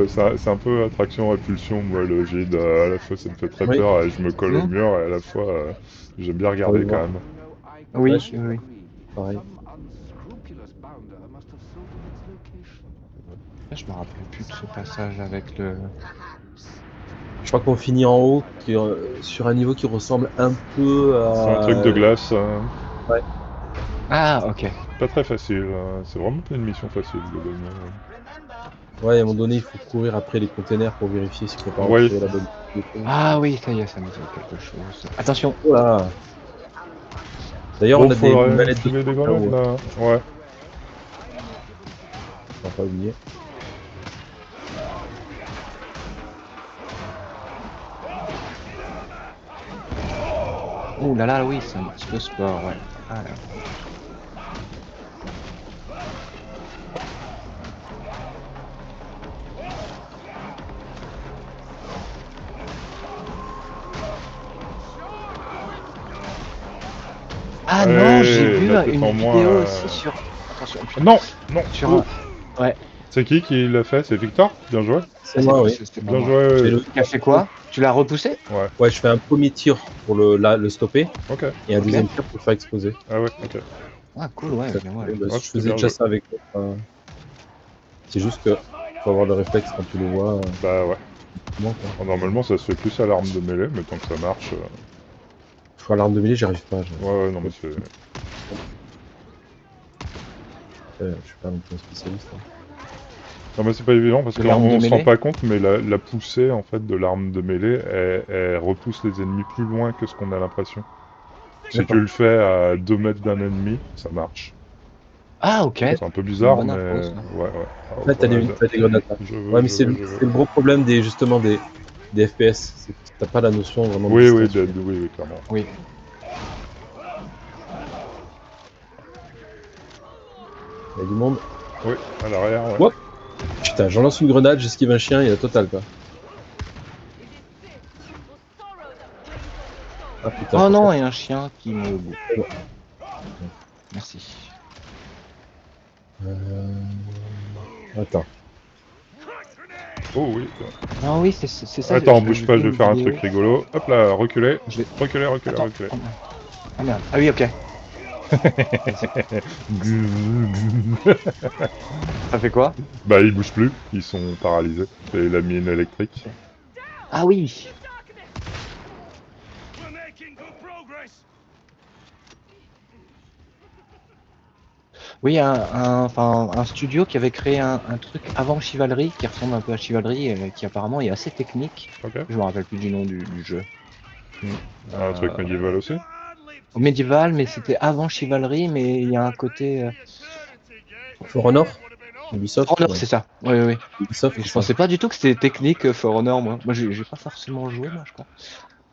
C'est un peu attraction-répulsion, moi, le vide. À la fois, ça me fait très Oui. peur et je me colle au Hmm. mur, et à la fois, j'aime bien Envie regarder de quand voir. même. Oui, Ouais, oui, oui. pareil. Je me rappelle plus de ce passage avec le. Je crois qu'on finit en haut, sur un niveau qui ressemble un peu à. C'est un truc de glace. Ah, ok. Pas très facile. C'est vraiment pas une mission facile, globalement. Ouais, à un moment donné, il faut courir après les containers pour vérifier si on peut pas Oui. retrouver la bonne. Ah oui, ça y est, ça me dit quelque chose. Attention. Oh là. D'ailleurs, Bon, on a des faudrait manettes de filer des soutien, grenades, ouais. là. Ouais. On va pas oublier. Oh là là, oui, c'est un petit peu sport, ouais. Ah, là. Ah Allez, non, j'ai vu la tête une en moins, vidéo aussi sur. Attention, putain. Non, non. Sur Oh. un. Ouais. C'est qui l'a fait? C'est Victor? Bien joué. C'est moi, oui. C'était pas Bien moi. joué. Tu as fait quoi? Tu l'as repoussé? Ouais. Ouais, je fais un premier tir pour le stopper Ok. et un Ok. deuxième tir pour le faire exploser. Ah ouais, ok. Ah cool, ouais, Ça, bien ouais. bah, Ouais, je c'était faisais bien déjà joué. ça avec l'autre. C'est juste que faut avoir le réflexe quand tu le vois. Bah ouais. Comment, quoi. Bon, normalement, ça se fait plus à l'arme de mêlée, mais tant que ça marche. Je crois l'arme de mêlée, j'y arrive pas. Ouais, non, mais c'est. Je suis pas non plus un spécialiste. Hein. Non, mais c'est pas évident parce De qu'on l'arme de on se rend mêlée? pas compte, mais la poussée en fait de l'arme de mêlée, elle repousse les ennemis plus loin que ce qu'on a l'impression. Si D'accord. tu le fais à 2 mètres d'un ennemi, ça marche. Ah ok. C'est un peu C'est une bizarre, bonne mais info, ça. ouais. Ah, Là, t'as grenade. des grenades là. Je veux, Ouais, mais je c'est veux, le, je veux. c'est le gros problème justement des FPS. C'est que t'as pas la notion vraiment de Oui, distance. oui, clairement. Oui. Il y a du monde. Oui, à l'arrière, ouais. Hop. Putain, j'en lance une grenade, j'esquive un chien et la totale quoi. Ah putain. Oh non, il y a un chien qui me bouffe. Merci. Attends. Oh oui. Non, oui, c'est ça. Attends, bouge j'ai pas, vu je vais une faire un vidéo. truc rigolo. Hop là, reculez. Je vais- Reculez. Attends. Oh, merde. Ah merde. Ah oui, ok. Ça fait quoi? Bah ils bougent plus, ils sont paralysés. C'est la mine électrique. Ah oui. We're making good progress. Oui, enfin, un studio qui avait créé un truc avant Chivalry, qui ressemble un peu à Chivalry, qui apparemment est assez technique. Ok. Je me rappelle plus du nom du jeu. Un truc médiéval aussi. Médiéval, mais c'était avant Chivalry, mais il y a un côté... For Honor Ubisoft For Honor, ouais. c'est ça. Oui, oui, oui. Ubisoft, Et je c'est ça. pensais pas du tout que c'était technique For Honor, moi. Moi, j'ai pas forcément joué, moi, je crois.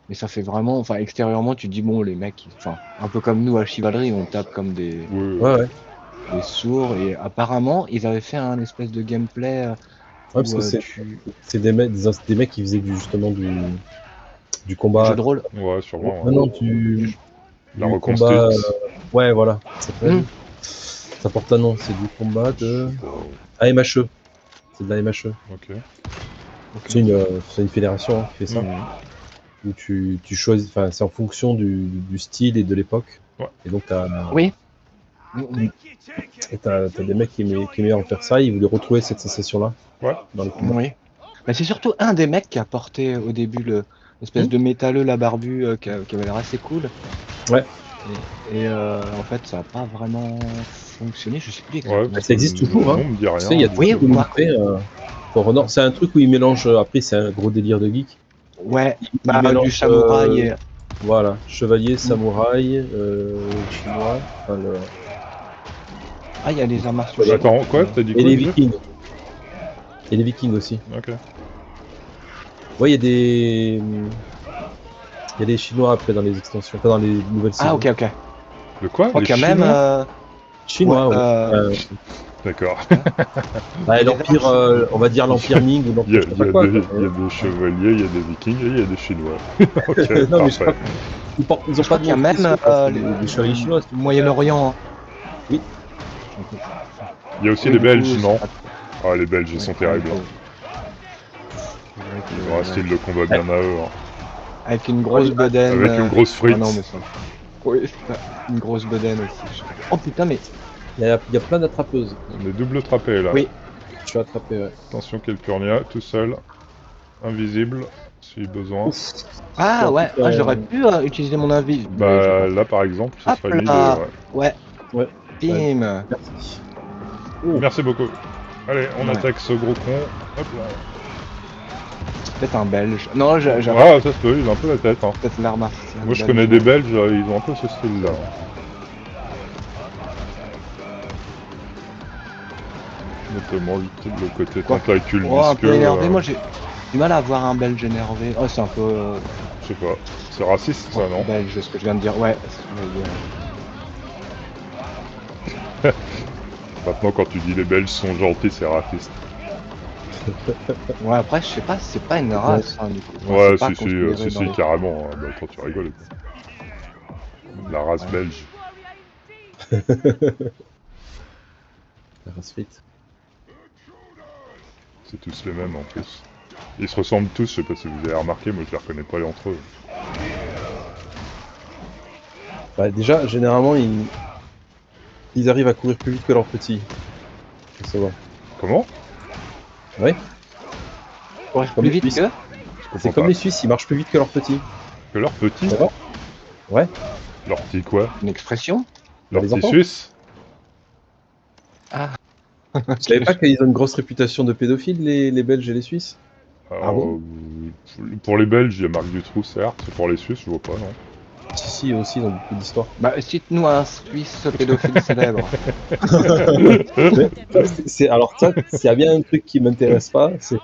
Mais ça fait vraiment... Enfin, extérieurement, tu te dis, bon, les mecs... Enfin, un peu comme nous à Chivalry, on tape comme des Oui, Ouais, ouais. sourds. Et apparemment, ils avaient fait un espèce de gameplay Ouais, parce où que tu... c'est des mecs qui faisaient justement du Jeu combat. de rôle. ouais, sûrement. Non, Ouais. non, La du combat. reconstruite. Ouais, voilà. Ça s'appelle. Hmm. Ça porte un nom, c'est du combat de. Oh, AMHE. C'est de la MHE. ok. Ok. C'est une fédération qui fait ça. Mhm. Où tu choisis. Enfin, c'est en fonction du style et de l'époque. Ouais. Et donc, t'as Oui. des mecs qui aimaient en faire ça. Ils voulaient retrouver cette sensation-là. Ouais. Dans le combat. Oui. Mais c'est surtout un des mecs qui a porté au début l'espèce de métalleux, la barbu, qui avait l'air assez cool. Ouais. Et en fait, ça a pas vraiment fonctionné. Je sais plus Ouais, exactement. Ça existe le toujours, hein. nom me dit rien. Tu sais, il y a Oui, toujours une ouais. unité. For Honor. C'est un truc où ils mélangent. Après, c'est un gros délire de geek. Ouais. Ils Bah, mélangent, du samouraï et... Voilà, chevalier, samouraï, chinois, enfin, Ah, il y a les arts martiaux. Attends, quoi? T'as dit et quoi? les Jeff vikings. Et les vikings aussi. Ok. Ouais, il y a des chinois après dans les extensions, pas dans les nouvelles Ah, saisons. ok, ok. De quoi? Je crois Les qu'il y a même... Chinois? Chinois, ouais, ouais. D'accord. Ouais, et les l'empire, on va dire l'empire Ming ou Il y l'empire a, je sais il y pas a quoi. des, quoi. il y a des chevaliers, il y a des vikings et il y a des chinois. Ok, Non, mais je sais parfait. pas. Ils ont je pas crois de qu'il y a nom même spéciaux, quoi, c'est des chevaliers chinois. si tu préfères. Moyen-Orient. Hein. Oui. Il y a aussi Oui, les du coup, Belges, c'est non? pas trop. Ah, les Belges, ils Ouais, sont terribles. Hein. C'est vrai que, Ils ont un ouais. style de combat bien à eux. Hein. Avec une grosse bedaine. Avec une grosse frite. Ah non, mais ça. Oui, une grosse bedaine aussi. Oh putain, mais. Il y a plein d'attrapeuses. On est double trappé là. Oui. Je suis attrapé, ouais. Attention, Calpurnia, tout seul. Invisible, si besoin. Ouf. Ah En ouais, plus, ah, j'aurais pu utiliser mon avis. Mais j'ai Bah pas. là par exemple, ce Hop serait l'idée. là. Ouais. Ouais. Ouais. Bim. Merci. Merci beaucoup. Allez, on Ouais. attaque ce gros con. Hop là. Peut-être un belge. Non, j'ai Ah, ça se peut, il a un peu la tête. Hein. peut-être l'art martial. Moi je belge. connais des Belges, ils ont un peu ce style là. Notamment le côté Quoi tentacule Oh, un peu visqueux. énervé. Moi, j'ai du mal à voir un belge énervé. Oh, c'est un peu. Je sais pas. C'est raciste ça, non? Belge, ce que je viens de dire. Ouais, c'est ce que je voulais dire. Maintenant quand tu dis les Belges sont gentils, c'est raciste. Ouais, après, je sais pas, c'est pas une race, hein, du coup. Enfin, Ouais, c'est pas si, considéré dans les... carrément. Hein. Bah, attends, tu rigoles. Quoi. La race Ouais. belge. La race frite. C'est tous les mêmes en plus. Ils se ressemblent tous, je sais pas si vous avez remarqué, moi je les reconnais pas entre eux. Bah, déjà, généralement, ils arrivent à courir plus vite que leurs petits. Faut savoir. Comment? Ouais. Courir Comme plus les vite Suisses. que... Je comprends C'est comme pas. les Suisses, ils marchent plus vite que leurs petits. Que leurs petits? Ça va Ouais. Leurs petits quoi? Une expression? Leurs les petits enfants. Suisses? Ah. Vous savez pas qu'ils ont une grosse réputation de pédophiles, les Belges et les Suisses? Ah bon? Pour les Belges, il y a Marc Dutroux, certes. Pour les Suisses, je vois pas, non. Si, aussi, ils ont beaucoup d'histoires. Bah, cite-nous un Suisse pédophile célèbre. Alors ça, s'il y a bien un truc qui m'intéresse pas, c'est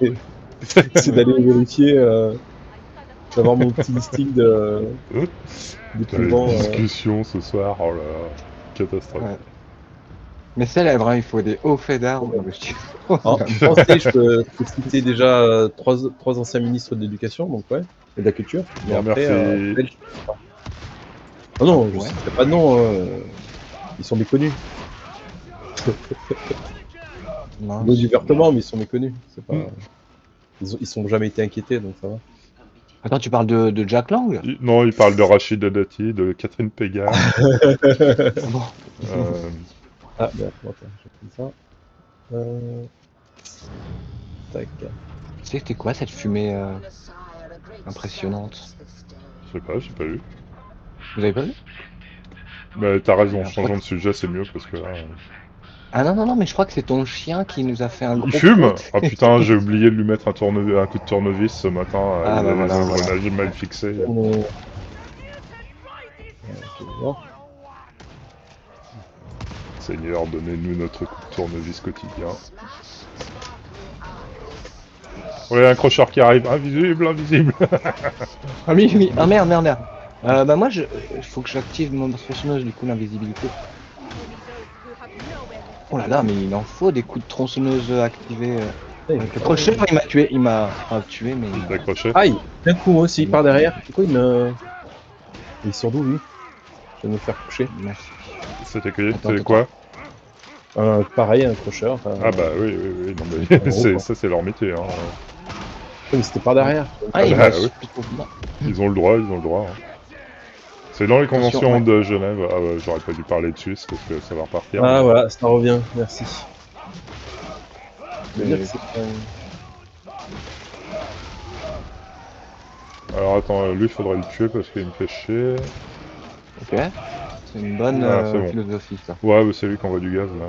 d'aller vérifier, d'avoir mon petit listing des T'as plus les grands... discussions ce soir, oh là là, catastrophe. Ouais. Mais célèbre, hein, il faut des hauts faits d'armes. Non, mais En français, je peux citer déjà trois anciens ministres de l'éducation, donc ouais, et de la culture. Mais Non, après, merci. belge. Ah non, je Ouais. citerai pas de nom, ils sont méconnus. Mince. Ils ont du vertement, mais ils sont méconnus. C'est pas... Ils sont jamais été inquiétés, donc ça va. Attends, tu parles de Jack Lang? Non, il parle de Rachid Dati, de Catherine Pégard. Bon. euh, Ah, merde, attends, j'ai fait ça. Tac. Tu sais, c'était quoi cette fumée impressionnante? je sais pas, j'ai pas lu. Vous avez pas vu? Mais t'as raison, Merde, je changeons crois de sujet, c'est mieux parce que là. Ah non, non, non, mais je crois que c'est ton chien qui nous a fait un Il gros fume. prout. Ah putain, j'ai oublié de lui mettre un coup de tournevis ce matin. Ah, Il bah avait voilà, un voilà. grenade mal fixé. Seigneur, donnez-nous notre coup de tournevis quotidien. Ouais, un crocheur qui arrive. Invisible, invisible. Ah oui, oui. Ah merde, merde, merde. Bah moi, faut que j'active mon tronçonneuse, du coup, l'invisibilité. Oh là là, mais il en faut des coups de tronçonneuse activés. Le crocheur, il m'a tué. Il m'a pas tué, mais... Il t'a accroché. Aïe, d'un coup moi aussi par derrière. Pourquoi il me. Il est sur d'où lui? Je vais me faire coucher. Merci. C'était que Attends, c'était quoi? Pareil, un accrocheur. Ah bah oui, oui, oui. Non mais En gros, quoi. ça c'est leur métier. Hein. Mais c'était par derrière. Ah, il bah, m'a oui. plutôt bien. Ils ont le droit, ils ont le droit. Hein. C'est dans les Attention, conventions ouais. de Genève. Ah ouais, j'aurais pas dû parler de Suisse parce que ça va repartir. Ah mais- voilà, ça revient, merci. Je veux Mais- dire que c'est Alors attends, lui faudrait le tuer parce qu'il me fait chier. Ok. C'est une bonne Ah, c'est bon. philosophie, ça. Ouais, bah, c'est lui qui envoie du gaz là.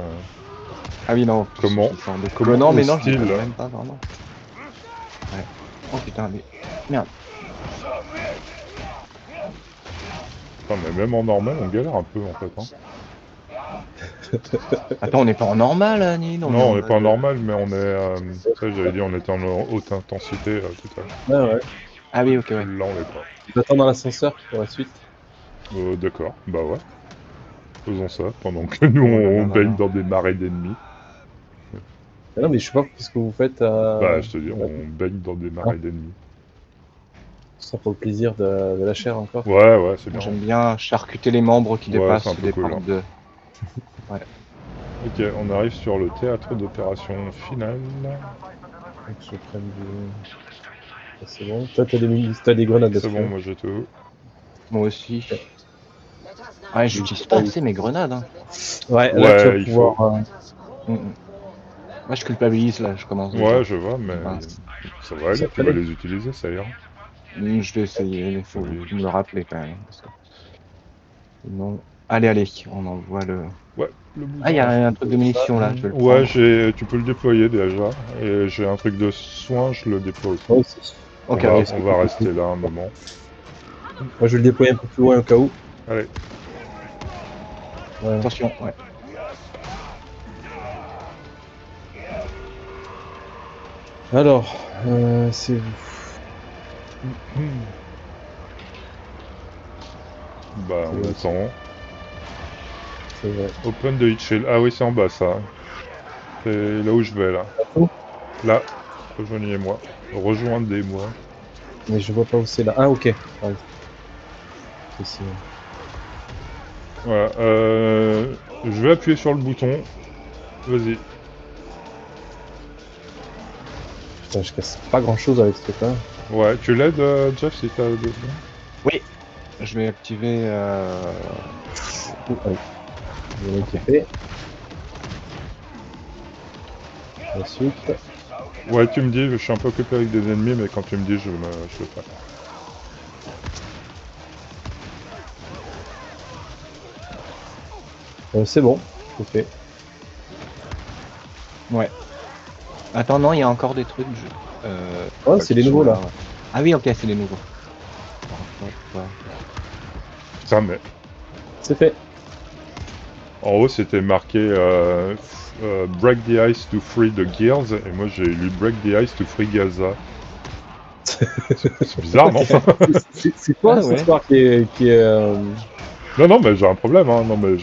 Ah oui, non. en plus, Comment- il sort de- comment Non, mais non, je hostile, l'ai là. même pas, vraiment. Ouais. Oh putain, mais... Merde. Putain, mais même en normal, on galère un peu en fait. Hein. Attends, on n'est pas en normal, Annie? Non, on n'est pas en normal, mais on est. Ça, j'avais dit, on était en haute intensité tout à l'heure. Ouais, ouais. Ah oui, ok, ouais. Là, on l'est pas. J'attends dans l'ascenseur pour la suite. D'accord, bah ouais. Faisons ça pendant que nous Oh là là on là baigne là. dans des marées d'ennemis. Ah non, mais je sais pas ce que vous faites. Bah, je te dis, ouais, on baigne dans des marées d'ennemis. ça pour le plaisir de la chair encore. Ouais, ouais, c'est Moi, bien. j'aime bien charcuter les membres qui Ouais, dépassent c'est un peu des cool, portes hein. de... Ok, on arrive sur le théâtre d'opération finale. Donc je prenne du. Ça, c'est bon. Toi, t'as des grenades C'est dessus. bon, moi j'ai tout. Moi aussi. Ouais, j'utilise pas assez mes grenades, hein. Ouais, là Ouais, tu vas il pouvoir. Moi, je culpabilise, là, je commence déjà. Ouais, je vois, mais Mince. ça va aller, Ça tu vas fallait. les utiliser, ça ira. Je vais essayer, il faut Oui. me le rappeler, quand même. Parce que... Sinon... Allez, allez, on envoie le... Ouais, le bouton. Ah, il y a un truc de munitions, là, je vais le Ouais, prendre. tu peux le déployer déjà. Et j'ai un truc de soin, je le déploie aussi. Moi aussi. Ok, on va, ok. on va rester là un moment. Moi, je vais le déployer un peu plus loin au cas où. Allez, Ouais. Attention, ouais. Alors, c'est. bah on C'est attend. C'est vrai. Open the shield. Ah oui, c'est en bas ça. C'est là où je vais là. Oh, Là, rejoignez-moi. Rejoindez-moi. mais je vois pas où c'est là. Ah, ok. Ah, oui. C'est ici. Voilà. Je vais appuyer sur le bouton. Vas-y. Putain, je casse pas grand chose avec ce truc-là. Ouais, tu l'aides, Jeff, si t'as besoin. Oui. Je vais activer... Oh, allez. Je vais l'équiper. Ensuite. Ouais, tu me dis, je suis un peu occupé avec des ennemis, mais quand tu me dis, je le fais. C'est bon, c'est fait. Ouais. Attends, non, il y a encore des trucs. Oh, c'est les nouveaux là. Ouais. Ah oui, ok, c'est les nouveaux. Ouais. Putain, mais C'est fait. en haut, c'était marqué Break the ice to free the Gears, et moi j'ai lu Break the ice to free Gaza. C'est bizarre, non? C'est quoi Ah, cette ouais. histoire qui est Non, non, mais j'ai un problème, hein. Non, mais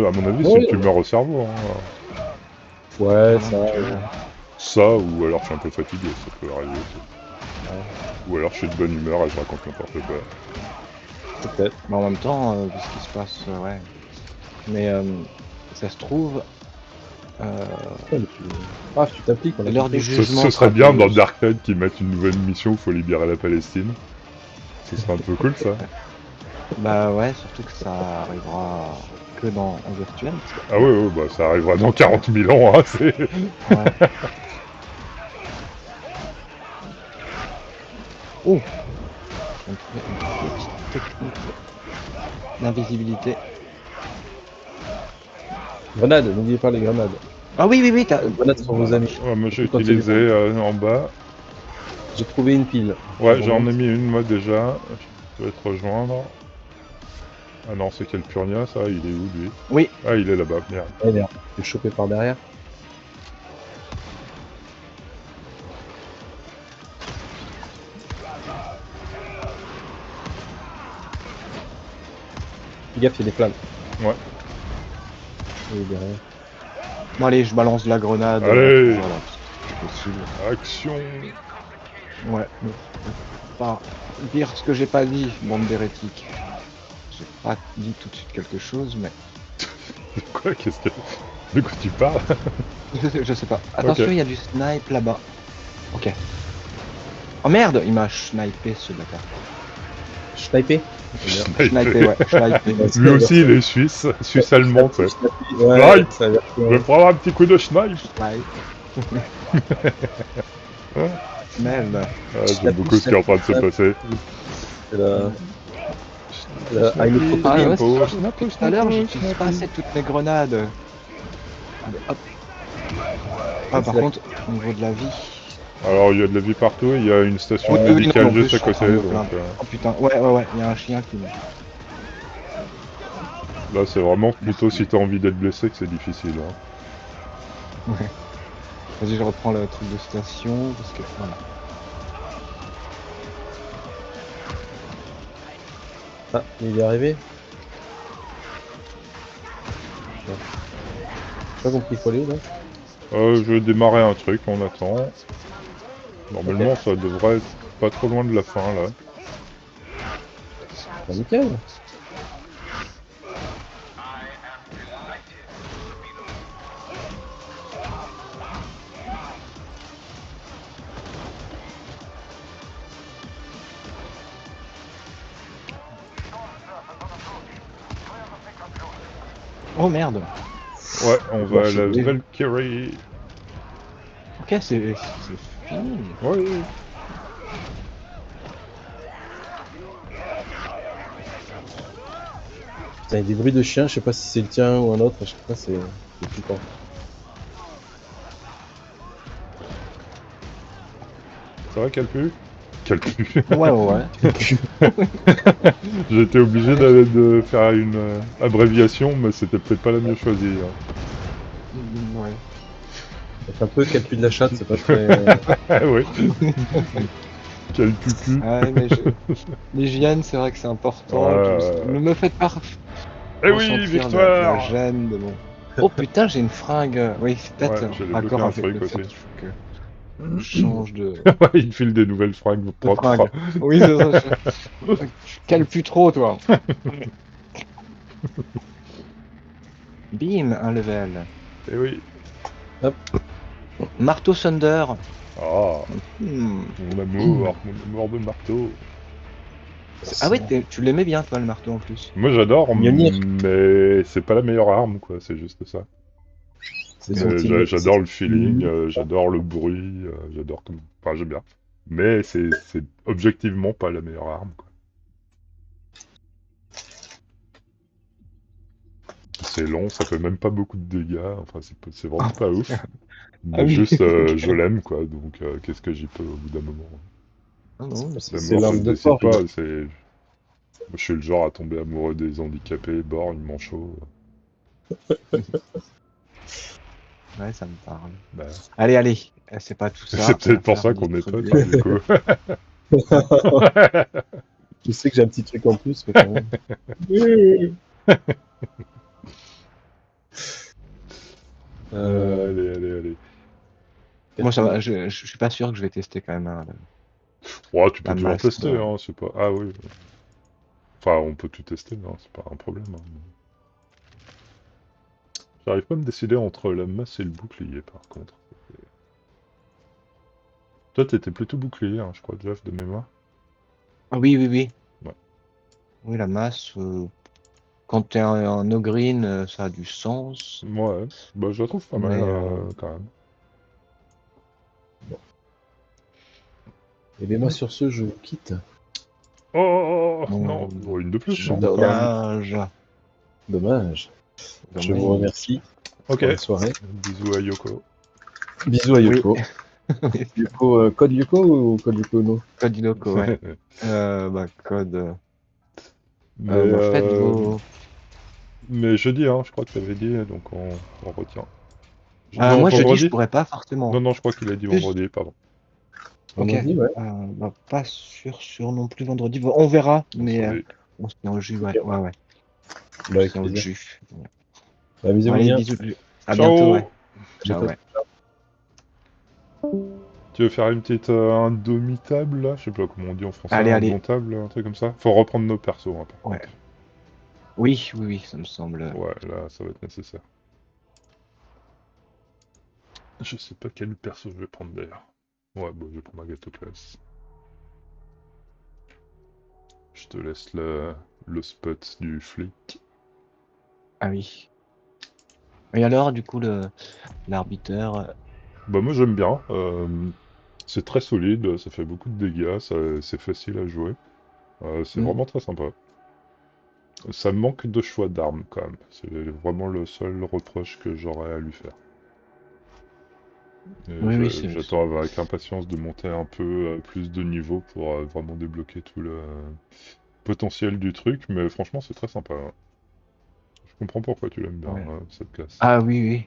à mon avis, c'est Ouais. une tumeur au cerveau. Hein. Ouais, Ah, ça. non, tu vois. Ça, ou alors je suis un peu fatigué, ça peut arriver aussi. Ou alors je suis de bonne humeur et je raconte n'importe quoi. Peut-être. Mais en même temps, vu ce qui se passe, ouais. Mais ça se trouve, Ah, tu t'appliques. on a l'heure compris. du jugement. Ce serait sera bien de- dans Dark Knight qu'ils mettent une nouvelle mission où il faut libérer la Palestine. ce serait un peu cool ça. Bah ouais, surtout que ça arrivera que en virtuel. Ah ouais, ouais, bah ça arrivera dans 40 000 ans, hein, c'est... Ouais. Oh, je viens de trouver une petite technique d'invisibilité. Grenade, n'oubliez pas les grenades. Ah oui, oui, oui, t'as... Grenades sur vos amis. Ouais, moi j'ai Quand il est utilisé en bas. J'ai trouvé une pile. Ouais, Je j'en ai remonte. mis une moi déjà. Je vais te rejoindre. Ah non, c'est Calpurnia ça, il est où lui? Oui, Ah, il est là-bas, merde. Eh merde, je suis chopé par derrière. Fais gaffe, il y a des flammes. Ouais. Il est derrière. bon allez, je balance de la grenade. Allez. Voilà, c'est possible. Action. Ouais, mais pas dire ce que j'ai pas dit, bande d'hérétiques. J'ai pas dit tout de suite quelque chose, mais Quoi? Qu'est-ce que... De quoi tu parles? je sais pas. Attention, il y a du snipe là-bas. Ok. Oh merde, il m'a snipé ce bâtard. Snipé. Snipé, ouais, snipé. Lui aussi, il est suisse. Suisse-allemand, tu sais. Ouais, Snipe. ça a l'air Je vais prendre un petit coup de snipe. Snipe. Merde. Ah, j'aime beaucoup ce qui est en train de se passer. C'est la... une Ah ouais, Snapo, c'est snapo, tout à l'heure, snapo, j'utilise snapo. pas assez toutes mes grenades. Allez, hop. Ah, par C'est contre, au niveau de la vie. Alors, il y a de la vie partout, il y a une station Oui, oui, médicale non, en plus, juste je à suis en train côté, de me donc plaindre. Oh putain, ouais, ouais, ouais, il y a un chien qui me... là, c'est vraiment plutôt si t'as envie d'être blessé que c'est difficile. Hein. Ouais. Vas-y, je reprends le truc de station, parce que, voilà. Ah, il est arrivé. J'ai pas compris quoi aller là. Je vais démarrer un truc, on attend. Normalement, ça devrait être pas trop loin de la fin, là. Bah, nickel. Oh merde. Ouais, on va à la Oui. Valkyrie. Ok, c'est fini. Ouais. Putain, il y a des bruits de chiens, je sais pas si c'est le tien ou un autre, à chaque fois c'est flippant. Ça va, Calpu? Calpu. Ouais, ouais, ouais. J'ai été obligé de faire une abréviation, mais c'était peut-être pas la mieux choisie. Hein. Ouais. C'est un peu calcul de la chatte, c'est pas très... Oui. Calpucu. Ouais, mais l'hygiène, c'est vrai que c'est important. Ne me faites pas Eh oui, ressentir la victoire! gêne de mon... Oh putain, j'ai une fringue. Oui, c'est peut-être Ouais, j'ai débloqué raccord un avec truc le fait aussi. qu'il faut que je change de Ouais, il file des nouvelles fringues propres. fringue. Oui, c'est ça. Tu cales plus trop, toi. Bim, un level. Eh oui. Marteau Thunder. Ah, Hmm. mon amour de marteau. Ah ouais, tu l'aimais bien, toi, le marteau, en plus. Moi j'adore, Mjolnir. mais c'est pas la meilleure arme, quoi, c'est juste ça. C'est son petit... J'adore le feeling, j'adore le bruit, j'adore comme... Enfin, j'aime bien. Mais c'est objectivement pas la meilleure arme, quoi. C'est long, ça fait même pas beaucoup de dégâts, enfin c'est vraiment pas ouf. Mais Ah oui. juste, je l'aime, quoi, donc qu'est-ce que j'y peux au bout d'un moment. Ah non, mais La C'est mort, ça l'arme se de décide Thor. pas, c'est... Moi, je suis le genre à tomber amoureux des handicapés, bord, ils m'ont chaud. Ouais, ça me parle. Bah, Allez, allez. C'est pas tout ça. c'est on va peut-être pour faire ça qu'on est potes, distribuer. hein, du coup. Je sais que j'ai un petit truc en plus, mais quand même. Allez, allez, allez. Moi, ça va. Je suis pas sûr que je vais tester quand même hein, Oh, tu peux la toujours masse tester, de... hein, c'est pas... Ah oui. Enfin, on peut tout tester, non, c'est pas un problème. Hein. J'arrive pas à me décider entre la masse et le bouclier, par contre. Toi, t'étais plutôt bouclier, hein, je crois, Jeff, de mémoire. Ah oui, oui, oui. Oui, la masse, quand t'es un ogrine, ça a du sens. Ouais, bah je la trouve pas mal Mais, quand même. Et bien moi sur ce, je vous quitte. Oh non, bon, oh, une de plus, non, quand même. dommage. Dommage. Je vous Dommage. remercie Ok, pour la soirée. bisous à Yoko. Bisous à Oui. Yoko. Oui, Yoko code Yoko ou code Yoko no? code Inoko, ouais. Bah, code. Mais, Bah, faites vos. mais jeudi, hein, je crois que t'avais dit, donc on retient. Non, Moi, jeudi, je vendredi? pourrais pas forcément. Non, je crois qu'il a dit Plus. vendredi, pardon. Ok. Vendredi, ouais. Bah, pas sûr non plus vendredi. Bon, on verra, mais Vendredi. on se tient au jus, ouais. Ok. Ouais, ouais. On Bah, se avec tient au plaisir. jus. Bah, amusez-vous Allez, bien. bisous. À bientôt, Ciao! ouais. Ciao, Bientôt. ouais. Tu veux faire une petite indomitable là? Je sais pas comment on dit en français, Allez, allez. indomptable, un truc comme ça? Faut reprendre nos persos, hein, par Ouais. contre. Oui, ça me semble. Ouais, là, ça va être nécessaire. Je sais pas quel perso je vais prendre d'ailleurs. Ouais, bon, je vais prendre Agatha Class. Je te laisse le spot du flic. Ah oui. Et alors, du coup, l'arbitre. Bah moi j'aime bien. C'est très solide, ça fait beaucoup de dégâts, c'est facile à jouer. C'est Hmm. vraiment très sympa. Ça manque de choix d'armes quand même. C'est vraiment le seul reproche que j'aurais à lui faire. Et Oui, c'est. j'attends avec impatience de monter un peu plus de niveau pour vraiment débloquer tout le potentiel du truc, mais franchement c'est très sympa, hein. Je comprends pourquoi tu l'aimes bien, Ouais. cette classe. Ah oui.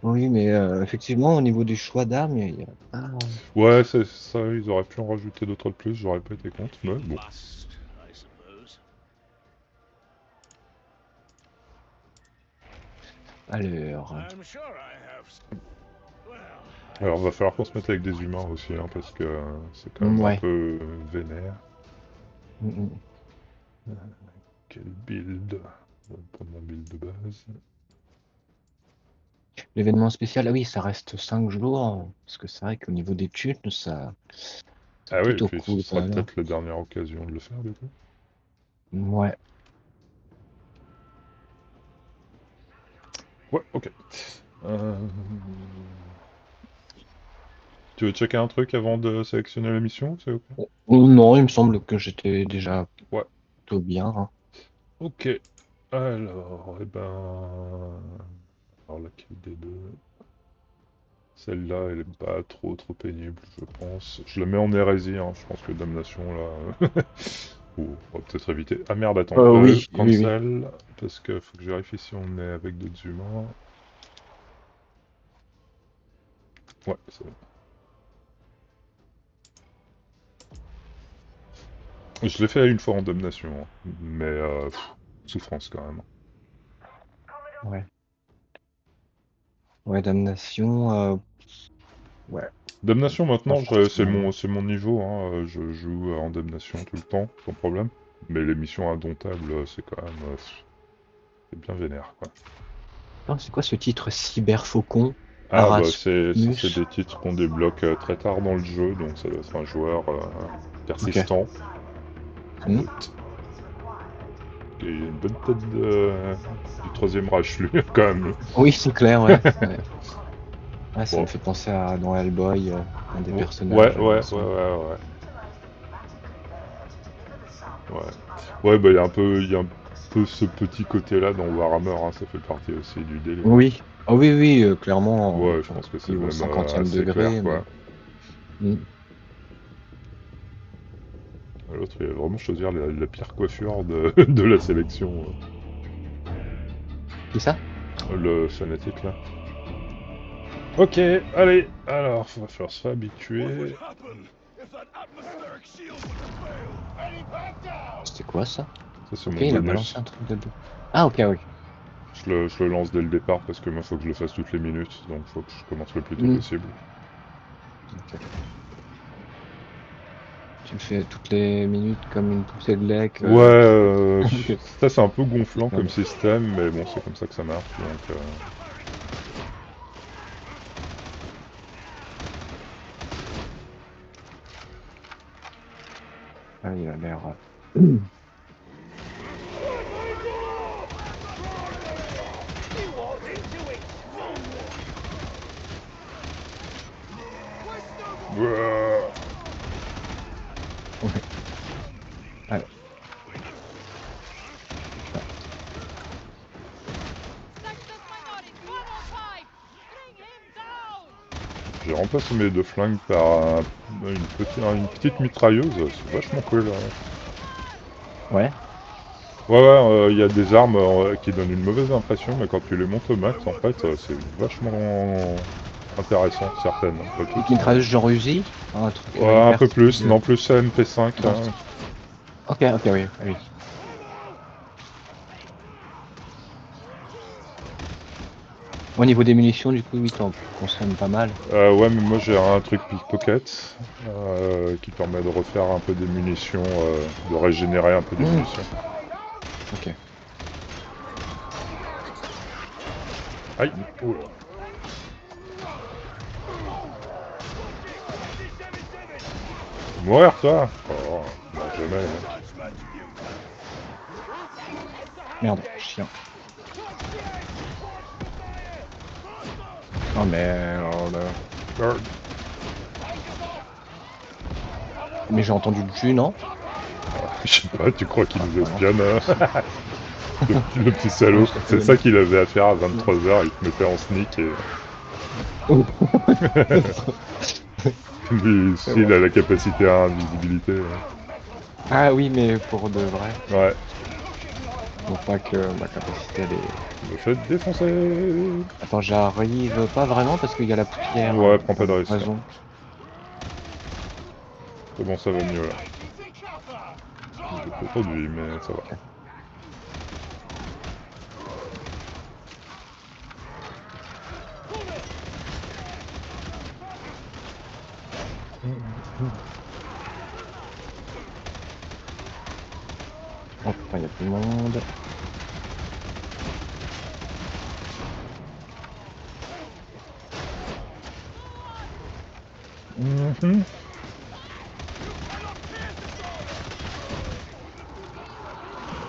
Oui, mais effectivement, au niveau du choix d'armes, il y a pas. Ouais, c'est ça, ils auraient pu en rajouter d'autres de plus, j'aurais pas été contre, mais bon. Must, I suppose. Alors. I'm sure I have. Well, Alors va falloir qu'on se mette avec des humains aussi, hein, parce que c'est quand même un Ouais. peu vénère. Mm. Quel build? On va prendre mon build de base. L'événement spécial, ah oui, ça reste 5 jours. Parce que c'est vrai qu'au niveau des thunes, c'est Ah oui, et plutôt puis ce cool quand sera même, hein. peut-être la dernière occasion de le faire du coup. Ouais. Ouais, ok. Euh, Tu veux checker un truc avant de sélectionner la mission, c'est ok? Ou non, il me semble que j'étais déjà Ouais. plutôt bien, hein. Ok. Alors, Alors laquelle des deux? Celle-là, elle est pas trop pénible, je pense. Je la mets en hérésie, hein. Je pense que Damnation, là... Oh, on va peut-être éviter. Ah merde, attends. Oui. Cancel, parce que faut que je vérifie si on est avec d'autres humains. Ouais, c'est bon. Je l'ai fait une fois en Damnation, hein. Mais souffrance quand même. Ouais. Ouais, damnation. Ouais. Damnation Pas maintenant, forcément. c'est mon niveau, hein. Je joue en Damnation tout le temps, sans problème. Mais les missions indomptables, c'est quand même... c'est bien vénère, quoi. Attends, c'est quoi ce titre Cyberfaucon Ah bah ça c'est Arasmus? des titres qu'on débloque très tard dans le jeu, donc ça doit être un joueur Ok. persistant, sans Hmm. doute. Il a une bonne tête du troisième Reich, lui, quand même. Oui, c'est clair, ouais. Ouais. Ah, ça me Bon. fait penser à dans Hellboy, un des Ouais, personnages, il me ouais. semble. Ouais. Ouais, bah il y a un peu ce petit côté-là dans Warhammer, hein, ça fait partie aussi du délire. Oui. Ah oui, clairement, Ouais, je pense que c'est oui, au même 50e assez clair, degré, mais. quoi. Hmm. L'autre, il va vraiment choisir la pire coiffure de la sélection. Qui ça? Le fanatique, là. Ok, allez, alors, va falloir se réhabituer. what would happen if that atmospheric shield was to fail? Any back down? C'était quoi ça? Ça, c'est Ok, mon il a bonus. balancé un truc de deux. Ah, ok, oui. Je le lance dès le départ parce que moi, faut que je le fasse toutes les minutes, donc faut que je commence le plus tôt Hmm. possible. Ok. Tu le fais toutes les minutes comme une poussée de lait. Ouais, Ok. ça, c'est un peu gonflant Non, comme mais- système, mais bon, c'est comme ça que ça marche, donc... Ah, il a l'air. J'ai remplacé mes 2 flingues par une petite mitrailleuse, c'est vachement cool. Ouais. Ouais, il y a des armes qui donnent une mauvaise impression, mais quand tu les montes au max, en fait, c'est vachement intéressant, certaines. Pas toutes, Petite mitrailleuse genre Uzi, un truc ouais, un hyper peu plus, speed. non plus MP5. Dans Hein. Ok, oui, oui. Au niveau des munitions, du coup, oui, t'en consommes pas mal. Ouais, mais moi j'ai un truc pickpocket qui permet de refaire un peu des munitions, de régénérer un peu des munitions. Ok. Aïe, oula. Mourir toi. Oh, non, jamais. Hein. Merde, chien. Oh merde. Mais j'ai entendu le jus, non? Je sais pas, tu crois qu'il nous Ah, espionne le petit salaud. C'est ça qu'il avait à faire à 23h, il te mettait en sneak et... Lui aussi, il a la capacité à invisibilité. Ah oui, mais pour de vrai. Ouais. Non pas que ma capacité elle est... Me fait défoncer. Attends, j'arrive pas vraiment parce qu'il y a la poussière Ouais, prends pas de le risque. poison. C'est bon, ça va mieux là. J'ai pas trop de vie, mais ça va. Oh putain, il y a tout le monde.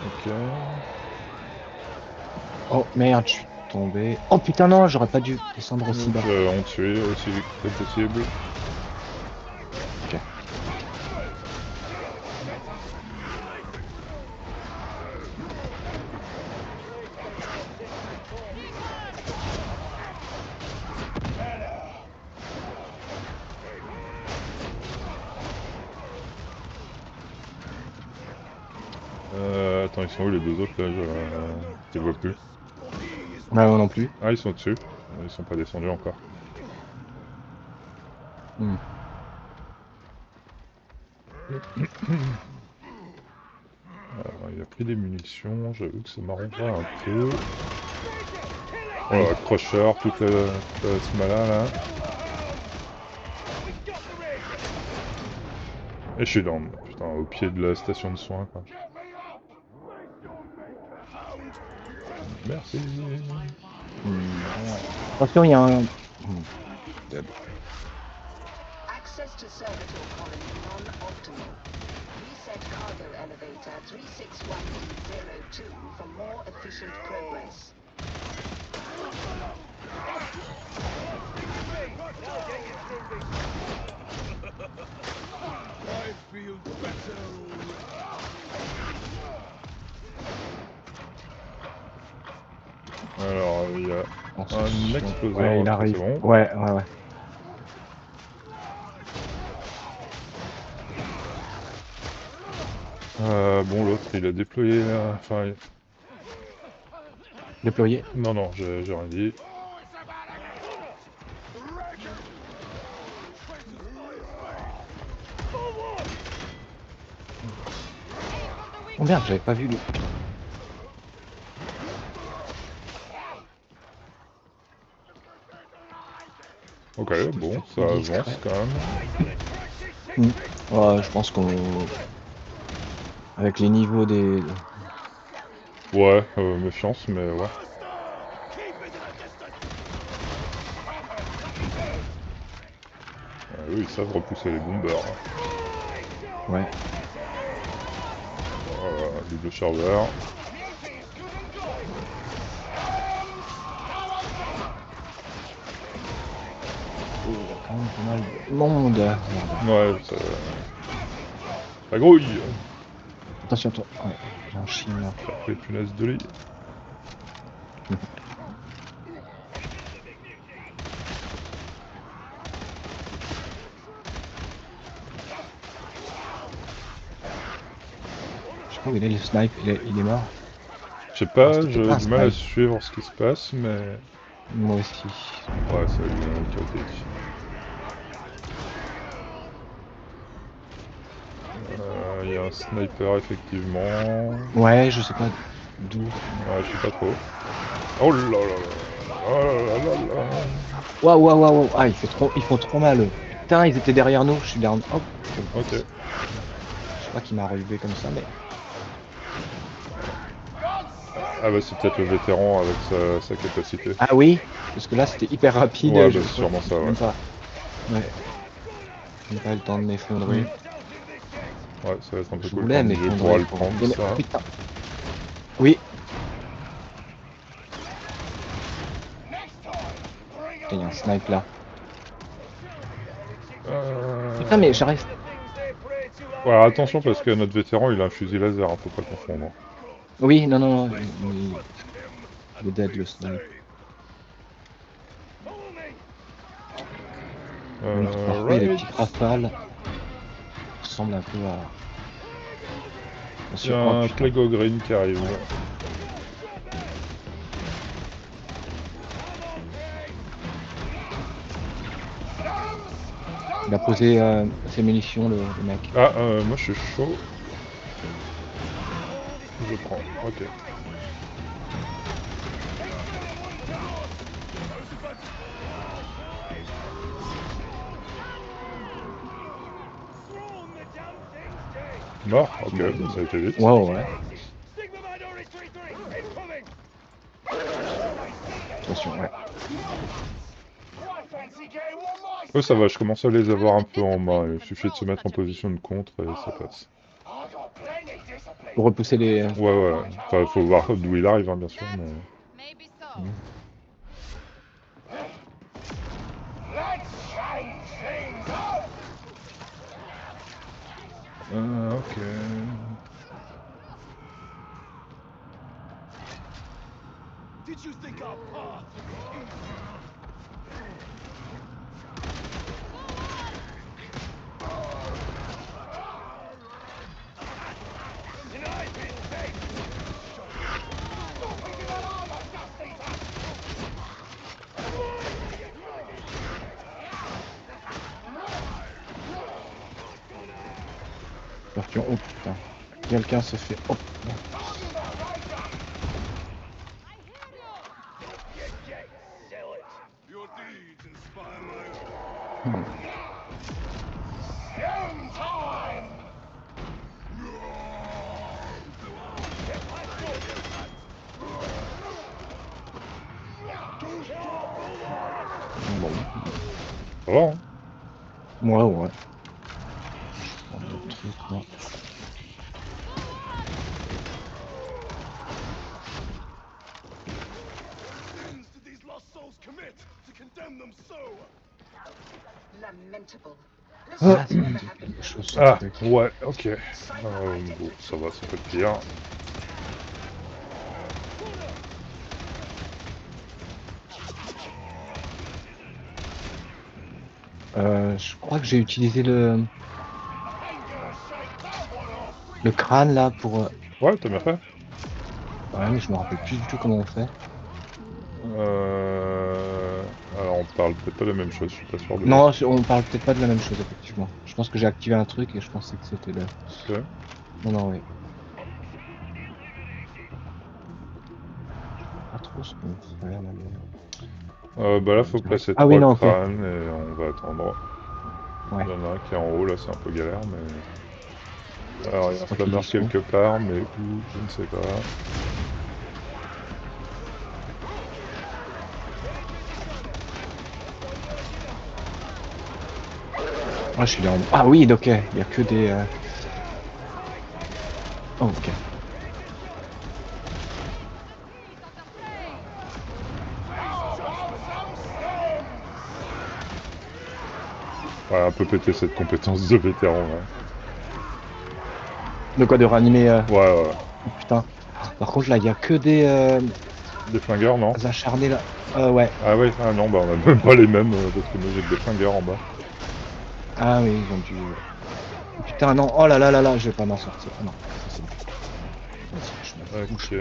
Ok. Oh merde, je suis tombé. Oh putain, non, j'aurais pas dû descendre aussi bas. On tue aussi vite que possible. Ok. Attends, ils sont où les deux autres là? Je les vois plus. Ouais, moi non plus. Ah, ils sont dessus. Ils sont pas descendus encore. Hmm. Alors, il a pris des munitions, j'avoue que ça m'arrangerait un peu. Oh, accrocheur, toute ce malin là. Et je suis dans, putain, au pied de la station de soins quoi. Merci. Attention, il y a un... Access to servitor colony non-optimal. Reset cargo elevator 361D02 for more efficient progress. Alors, il y a un exploseur, Ouais, il ça, arrive. c'est bon. Ouais. Bon, l'autre, il a déployé... Enfin... Déployé. Non, j'ai rien dit. Oh merde, j'avais pas vu lui. Ok, bon, ça avance quand même. Ouais, je pense qu'on... Avec les niveaux des... Ouais, méfiance, mais ouais. Eux, ils savent repousser les bombers. Hein. Ouais. Double serveur. Il y a quand même pas mal de monde. Merde. Ouais, ça grouille. Attention, toi. Ouais, il y a un chien là. J'ai pris punaise de lit. Oh, il est le snipe, il est mort. Je sais pas, c'était j'ai pas un du mal à snipe. suivre ce qui se passe, mais... Moi aussi. Ouais, ça devient chaotique. Il y a un sniper, effectivement. Ouais, je sais pas d'où. Ouais, je sais pas trop. Oh là là là là là là là. Waouh, waouh, waouh, waouh. Ah, ils font trop mal, eux. Putain, ils étaient derrière nous. Je suis down. Hop. Ok. Je sais pas qui m'a relevé comme ça, mais... Ah bah c'est peut-être le vétéran avec sa capacité. Ah oui, parce que là, c'était hyper rapide. Ouais, je bah c'est crois que sûrement ça, ouais. même pas. Ouais. J'ai pas eu le temps de m'effondrer. Ouais, ça va être un peu Je cool voulais quand Dieu pourra m'effondrer le pour prendre, donner... ça. Putain. Oui. Il y a un snipe là. Putain, mais j'arrive. Ouais, alors attention parce que notre vétéran il a un fusil laser, hein, faut pas confondre. Oui, non, non, non. Il est dead le snipe. Alors parfois il y a des petites rafales. Ça ressemble un peu à... Il y a un Plego Green qui arrive. Ouais. Il a posé ses munitions le mec. Ah, moi je suis chaud. Je prends, ok. Mort. Ok, ça a été vite. Wow, ouais. Attention, ouais. Ouais, ça va, je commence à les avoir un peu en main. Il suffit de se mettre en position de contre et ça passe. Pour repousser les... Ouais, ouais. Enfin, faut voir d'où il arrive, hein, bien sûr, mais... Ok... Did you think our path was easy? Scorpion, oh putain. Quelqu'un se fait... Oh, non. Your deeds inspire my own. Bon. Ça va, hein? Ouais, ouais. Je prends d'autres trucs, là. Sins did these lost souls commit to condemn them so? Lamentable. Ah, This ça should me never dit happen. quelque chose, ce Ah, truc. ouais, ok. Cyber Bon, ça va, c'est pas le pire. Je crois que j'ai utilisé le crâne, là, pour... Ouais, t'as bien fait. Ouais, mais je me rappelle plus du tout comment on fait. Alors, on parle peut-être pas de la même chose, je suis pas sûr de... Non, on parle peut-être pas de la même chose, effectivement. Je pense que j'ai activé un truc et je pensais que c'était le... Ok. Non, non, oui. Pas trop ce qu'on fait, là, mais... Bah là, faut placer Ah oui, 3 non, ok. crânes et on va attendre. Ouais. Il y en a un qui est en haut, là, c'est un peu galère, mais... Alors, il y a un Crois qu'ils y flammeur sont. quelque part, mais où, je ne sais pas. Ah, je suis là en... Ah oui, ok. Il y a que des... Oh, ok. Ouais, un peu péter cette compétence de vétéran, ouais. De quoi, de ranimer... Ouais, ouais. Oh, putain. Par contre, là, il y a que des... Des flingueurs, non? acharnés, là. Ouais. Ah ouais, ah non, bah on a même pas les mêmes, parce que moi j'ai que des flingueurs en bas. Ah oui, ils ont dû... Putain, non. Oh là là là là, je vais pas m'en sortir. Ah non, ça c'est bon. Ok.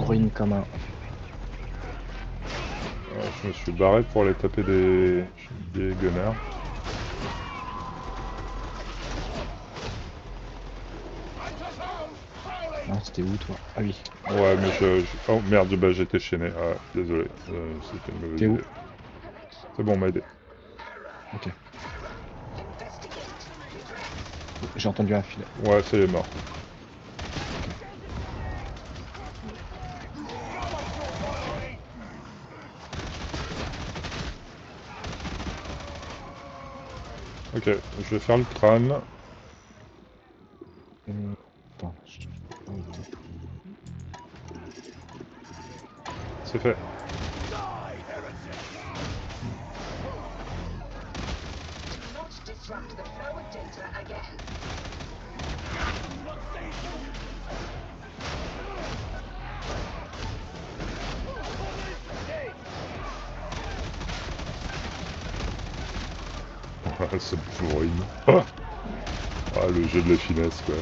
Ruine comme un. Je me suis barré pour aller taper des gunners. Ah, c'était où toi? Ah oui. Ouais, mais oh merde, bah j'étais chaîné. Ah, désolé. C'était une mauvaise T'es où? idée. C'est bon, on m'a aidé. Ok. J'ai entendu un filet. Ouais, c'est les morts. Ok, je vais faire le crâne. Attends. C'est fait. Not disrupt the flow of data again. Ah, ça me pourrit. Ah, le jeu de la finesse, quoi.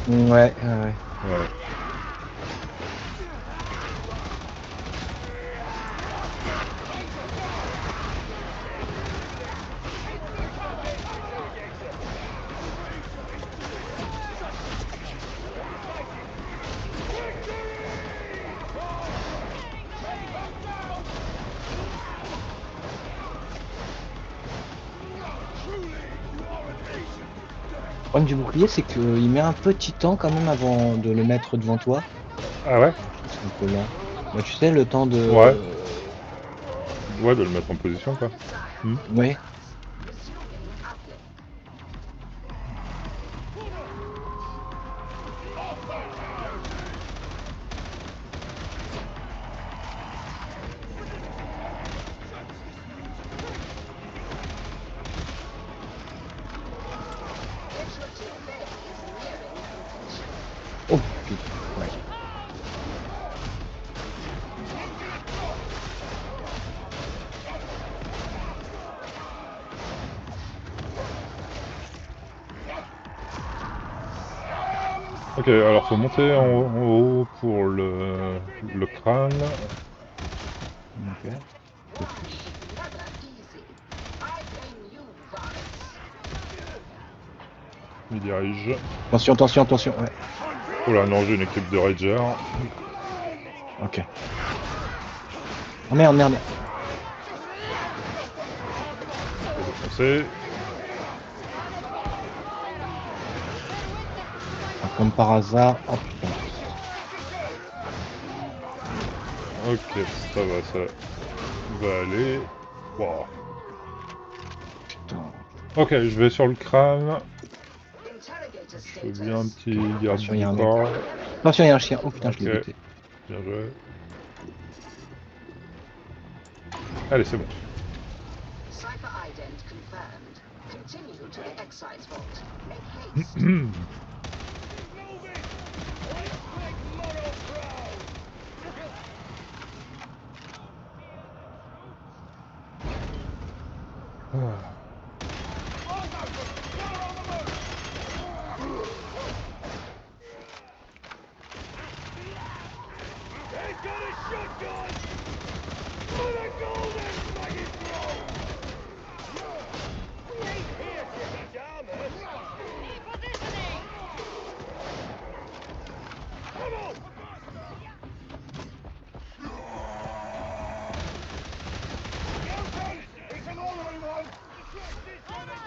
Ouais. Ouais. Le problème du bouclier, c'est qu'il met un petit temps quand même avant de le mettre devant toi. Ah ouais? C'est un peu lent. Bah, tu sais, le temps de. Ouais. Ouais, de le mettre en position, quoi. Ouais. Oh putain. Ouais. Ok, alors faut monter en haut pour le crâne. Ok. Il dirige. Attention, attention, attention. Ouais. Oh là, non, j'ai une équipe de Ragers. Ok. Oh merde, merde. Je vais foncer. Comme par hasard. Oh putain. Ok, ça va aller. Wow. Putain. Ok, je vais sur le crâne. Je veux bien un petit garde Attention, il y du a un mec. corps. Attention, il y a un chien. Oh putain, je l'ai Ok. buté. Bien joué. Allez, c'est bon. Cipher ident confirmed. Continue to the excise vault. Make haste.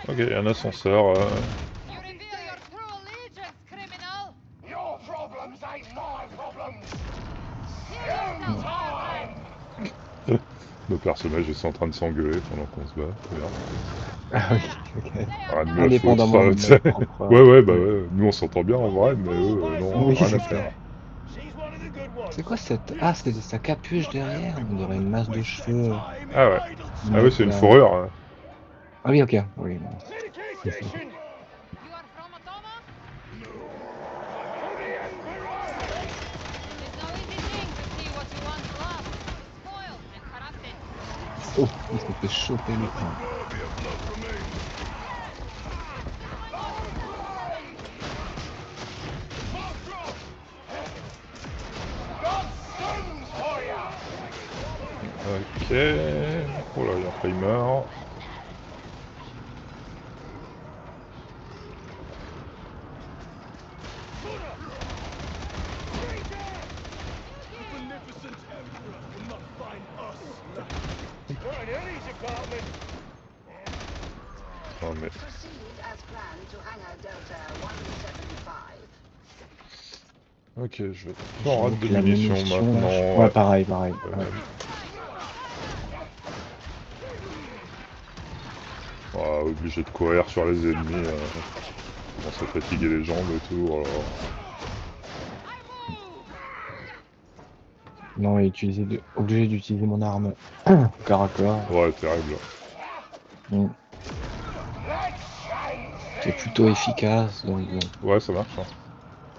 Ok, il y a un ascenseur. You reveal your true allegiance, criminal! Your problems ain't my problems. Kill yourself, Batman! Nos personnages sont en train de s'engueuler pendant qu'on se bat. Très bien. Ah oui, ok. Rien de ma faute, Indépendamment de ça, notre propre. ouais, bah ouais. Nous on s'entend bien en vrai, mais eux, non, Oui, rien c'est à ça. faire. She's one of the good ones. C'est quoi cette. Ah, c'est sa capuche derrière. On dirait une masse de cheveux. Ah ouais. Ah ouais, c'est une fourrure. Hein. Ah oui, ok. Oui, bon. Medication. You are from Atoma? For the Emperor. It is no easy thing to see what you once loved, spoiled and corrupted. Oh, il s'est fait choper le crâne. Ok. Oh là, il y a un primer. Oh mais... Proceed as planned to Hangar Delta 175. Ok, je vais... J'ai en rate mis de que la munitions munition, là, maintenant. Ouais, pareil, pareil. Ouais. Ouais. Ah, obligé de courir sur les ennemis. Commence à fatiguer les jambes et tout. Oh là là. Non, et obligé d'utiliser mon arme corps à corps. Ouais, terrible. Mm. Qui est plutôt efficace, donc bon. Ouais, ça marche. Hein.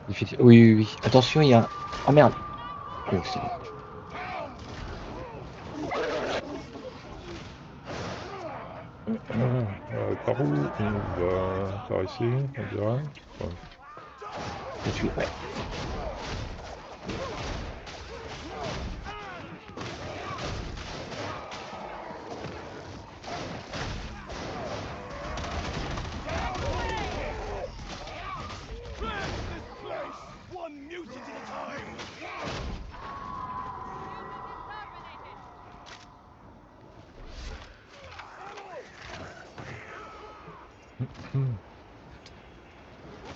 Oui, oui, oui. Attention, il y a un... Oh merde. Oh, c'est bon. Par où on va? Par ici, on dirait. Ouais. Je suis... Ouais.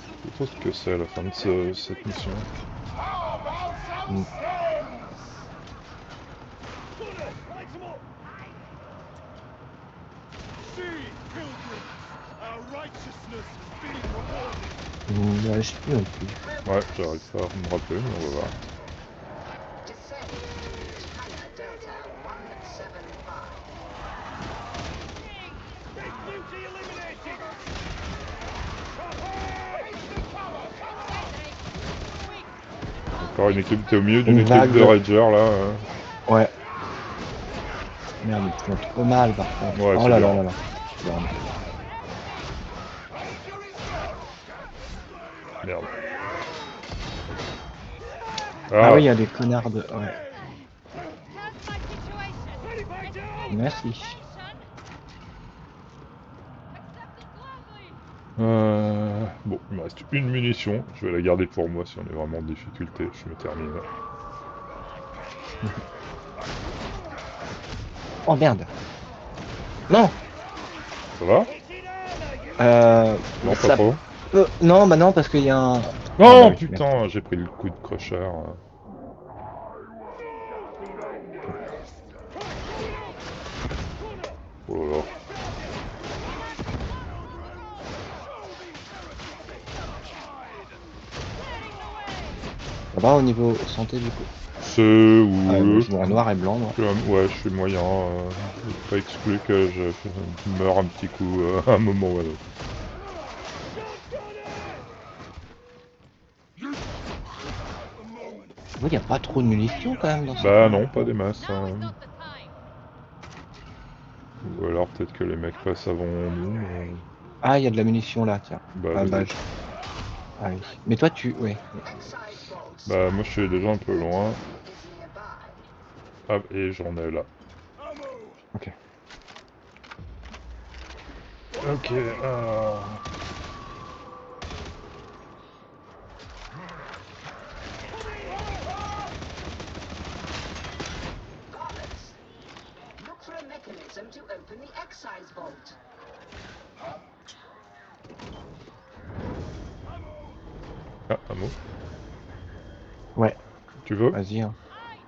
Je sais pas trop ce que c'est à la fin de cette mission. Mm. Ouais, je sais plus non plus. Ouais, j'arrive pas à me rappeler, mais on va voir. Descend to Hangar Delta 175. Encore une équipe, t'es au milieu d'une Une équipe vague de de- Ragers là. Ouais. Merde, ils font trop mal par contre. Ouais, Oh c'est là dur. là là là. Merde. Merde. Ah oui, il y a des connards de... Ouais. How's my situation? Merci. Accepted gladly. Bon, il me reste une munition. Je vais la garder pour moi si on est vraiment en difficulté. Je me termine. Oh merde. Non. Ça va? Non, pas Ça trop. peut... Non, bah non, parce qu'il y a un... Non, bah oui, putain, j'ai pris le coup de crusher. Oh là là. Ça va au niveau santé du coup? C'est où Ah, moi, je vois noir et blanc, moi. Ouais, je suis moyen. Pas exclu que je meure un petit coup à un moment ou à l'autre. Oui, il n'y a pas trop de munitions quand même dans ce Bah jeu. non, pas des masses. Now Hein. is not the time. Ou alors peut-être que les mecs passent avant nous. Mais... Ah, il y a de la munition là, tiens. Bah, Ah vas-y. bah, ah oui. Mais toi, tu... Ouais. Excise vault Bah moi je suis déjà un peu loin. is nearby. Ah, et j'en ai là. Ok. Ok, Garments. Look for a mechanism to open the excise vault. Ah, un mot. Ouais, Tu veux? vas-y. Hein.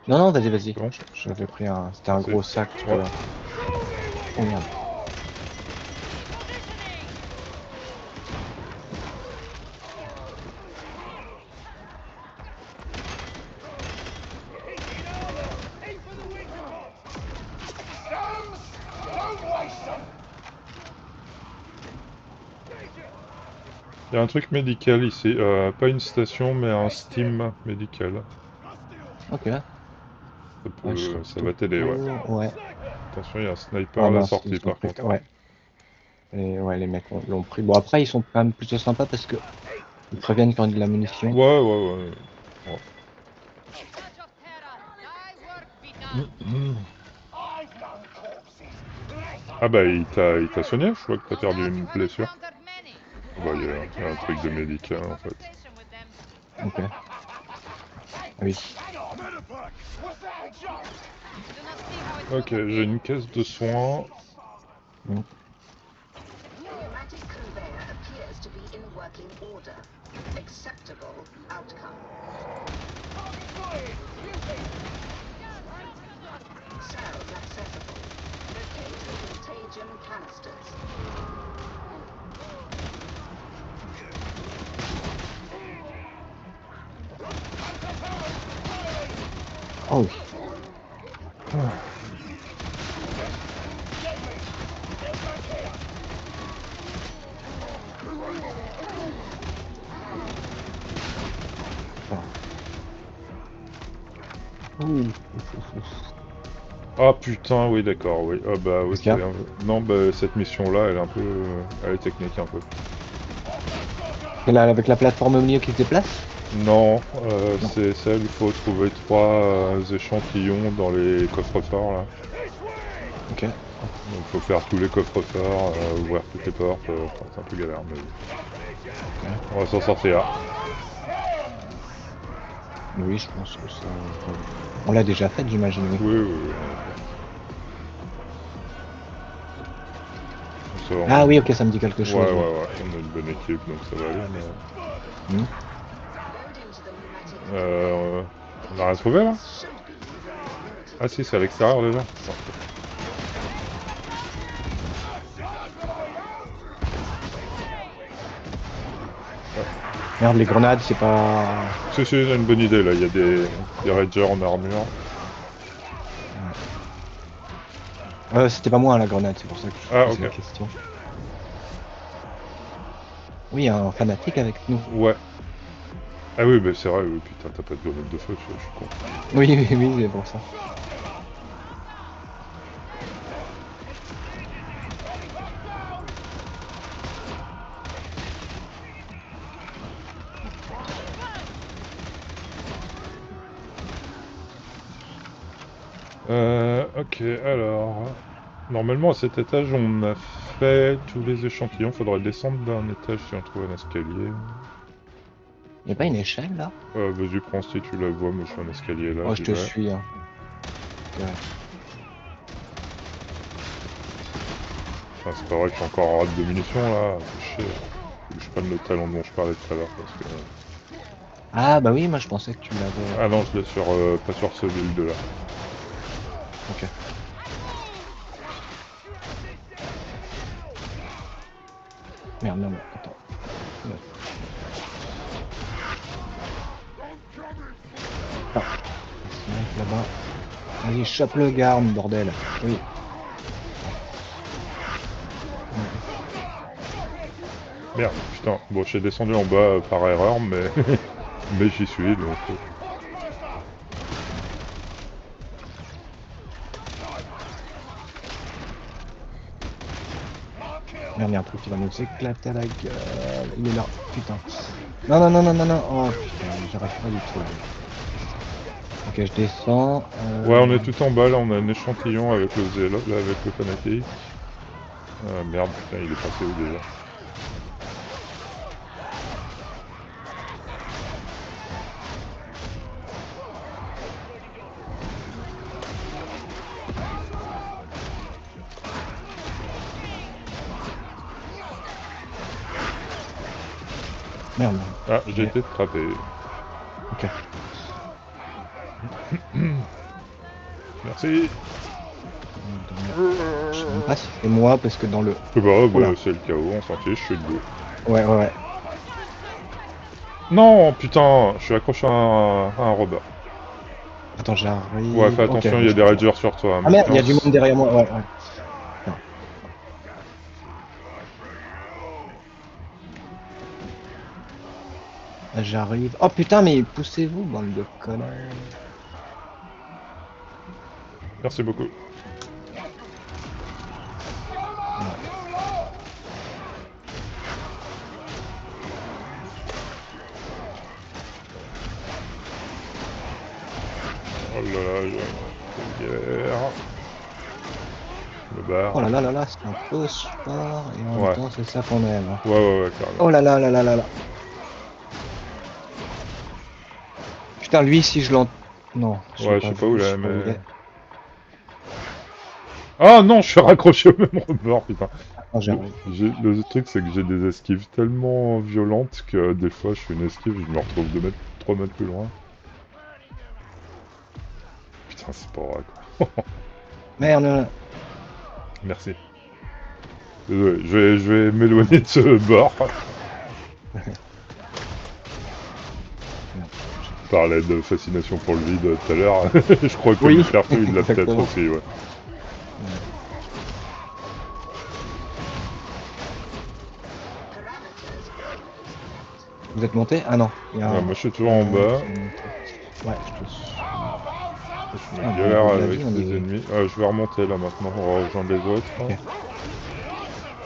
Non, non, vas-y, vas-y. Bon. J'avais pris un... C'était un Merci. gros sac, tu Ouais. peux... Oh merde. Il y a un truc médical ici. Pas une station, mais un steam médical. Ok. Ça, Ouais, je peut... serais ça va t'aider, ouais. plutôt- Ouais. Attention, il y a un sniper Ah à la mince, sortie ils sont par pris... contre. Ouais. Et ouais, les mecs l'ont pris. Bon, après, ils sont quand même plutôt sympas parce que ils préviennent quand il y a de la munition. Ouais. Touch of terror. Thy work be done. Ah bah il t'a soigné, je crois que t'as perdu une blessure. Encountered many. Bah il y a un truc de médical en fait. Conversation with them. Ok. Ah oui. Do not see how it Ok, looks. j'ai une caisse de soins. Mm. The pneumatic conveyor appears to be in working order. Acceptable outcome. Cells accessible. Locate the contagion canisters. Oh oui. Ouh. Ah putain, oui d'accord, oui. Ah bah oui, Qu'est-ce qu'il y a Non, bah cette mission-là, elle est un peu... elle est technique un peu. Et là, avec la plateforme au milieu qui se déplace? Non, Non. c'est celle, il faut trouver 3 échantillons dans les coffres-forts là. Ok. Donc faut faire tous les coffres-forts, ouvrir toutes les portes, enfin, c'est un peu galère, mais on va s'en sortir. Oui, je pense que ça... On l'a déjà fait, j'imagine, oui. Oui, oui, oui. Ça, on- Ah oui, ok, ça me dit quelque Ouais, chose. ouais, oui. ouais, on a une bonne équipe, donc ça va aller, mais... Hmm. Load into the pneumatic On a rien trouvé là? should be limited. Ah si, c'est à l'extérieur déjà. Merde, les grenades, c'est pas... Si, si, j'ai une bonne idée là, il y a des rangers en armure. C'était pas moi, la grenade, c'est pour ça que je Ah, pose ok. la question. Oui, un fanatique avec nous. Ouais. Ah oui, bah c'est vrai, oui, putain, t'as pas de grenade de feu, je suis con. Oui, oui, oui, c'est pour ça. Ok, alors... Normalement, à cet étage, on a fait tous les échantillons. Faudrait descendre d'un étage si on trouve un escalier. Y'a pas une échelle, là? Vas-y, prends si tu la vois. Moi, je suis un escalier là, Oh, je j'y te vais. suis, hein. Ok. Enfin, c'est pas vrai que j'ai encore un rate de munitions là. C'est chier. Faut que je prenne le talon dont je parlais tout à l'heure parce que... Ah, bah oui, moi, je pensais que tu l'avais... Ah non, je l'ai sur... pas sur ce build là. Ok. Merde, non, mais attends. Ouais. Ah. Ce mec là-bas. Vas-y, chope le garde, bordel. Oui. Merde, putain. Bon, j'ai descendu en bas par erreur, mais... mais j'y suis, donc... Merde, il y a un truc qui va nous éclater à la gueule. Il est là, putain. Non, non, non, non, non, non. Oh putain, j'arrive pas du tout là. Ok, je descends. Ouais, on est tout en bas, là, on a un échantillon avec le zélo, là, avec le fanatique. Ah merde, putain, il est passé où déjà? Merde. Ah, j'ai été trappé. Ok. Merci. Je sais même pas si c'est moi parce que dans le... Bah, bah Oula. c'est le chaos, on s'en fiche, je suis debout. Ouais, ouais, ouais. Non, putain, je suis accroché à un robot. Attends, j'arrive. Ouais, fais Ok, attention, il y bon, a je des pense- ragers sur toi. Ah merde, il y a du Maintenance. monde derrière moi. Ouais, ouais. Putain. Là, j'arrive. Oh putain, mais poussez-vous, bande de connards. Merci beaucoup. Oh là là, j'ai une galère. je me barre. Oh là là là là, c'est un peu sport et en Ouais. même temps c'est ça qu'on aime. Hein. Ouais, carrément. Oh là là là là là là. Putain, lui, si je l'entends. Non, Ouais, je sais pas où je là, sais pas où il mais... est. Ah non, je suis raccroché au même rebord, putain. Ah, j'arrive. Le truc, c'est que j'ai des esquives tellement violentes que des fois, je fais une esquive, je me retrouve 3 mètres plus loin. Putain, c'est pas vrai, quoi. Merde. Merci. Désolé, je vais m'éloigner de ce bord. Je parlais de fascination pour le vide tout à l'heure. Je crois que Oui, le perso, il l'a peut-être exactement. aussi, ouais. Vous êtes monté? Ah non. Il y a Ouais, un... moi, je suis toujours en bas. Ouais, je te suis. Je Ah, me bon, galère au-delà avec de on les est- ennemis. Je vais remonter là maintenant pour rejoindre les autres. Ok.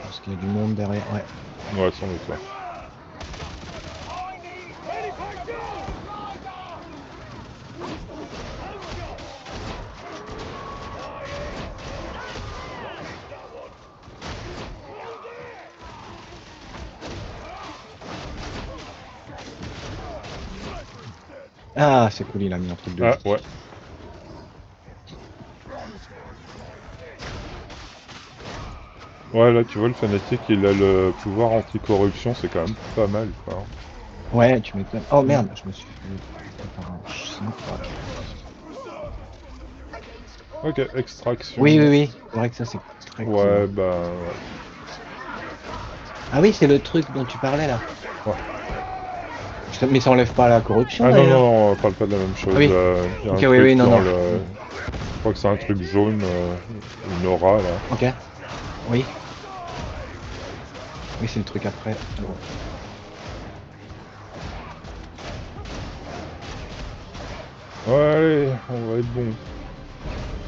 Parce qu'il y a du monde derrière. Ouais. Ouais, sans doute, ouais. Ah, c'est cool, il a mis un truc de Ah, vie. ouais. Ouais, là, tu vois, le fanatique, il a le pouvoir anti-corruption, c'est quand même pas mal, quoi. Ouais, tu m'étonnes. Oh merde, je me suis fait par un chien. Ouais. Ok, extraction. Oui. C'est vrai que ça, c'est très cool. Ouais, Hein. bah, ouais. Ah oui, c'est le truc dont tu parlais là. Ouais. Mais ça enlève pas la corruption Ah non, d'ailleurs. non, on parle pas de la même chose. Ah oui. Il y a Ok, un oui, truc non, dans non. le... Je crois que c'est un truc jaune, une aura, là. Ok. Oui. Oui, c'est le truc après. Bon. Ouais, allez, on va être bon.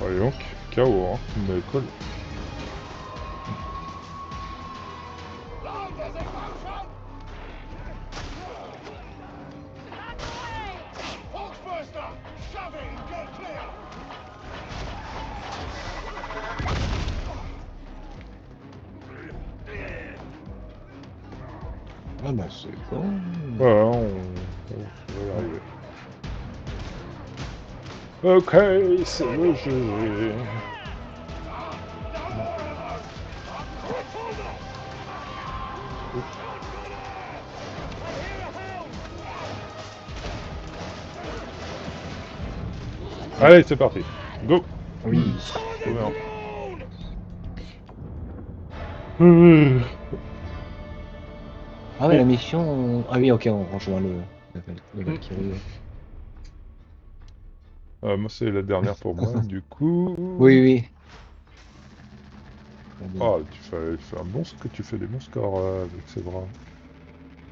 Allez donc, KO, hein, mais cool. Hawksburster! Shove it and get clear! Ah bah c'est bon. Ouais, on va y arriver. Ok, c'est le jeu. Allez, c'est parti. Go. Oui. Trop bien. Mmh. Ah ouais, la mission. Ah oui, ok, on rejoint le Valkyrie. Moi, c'est la dernière pour moi, du coup... Oui. Ah, tu fais un bon... que tu fais des bons scores avec ces bras.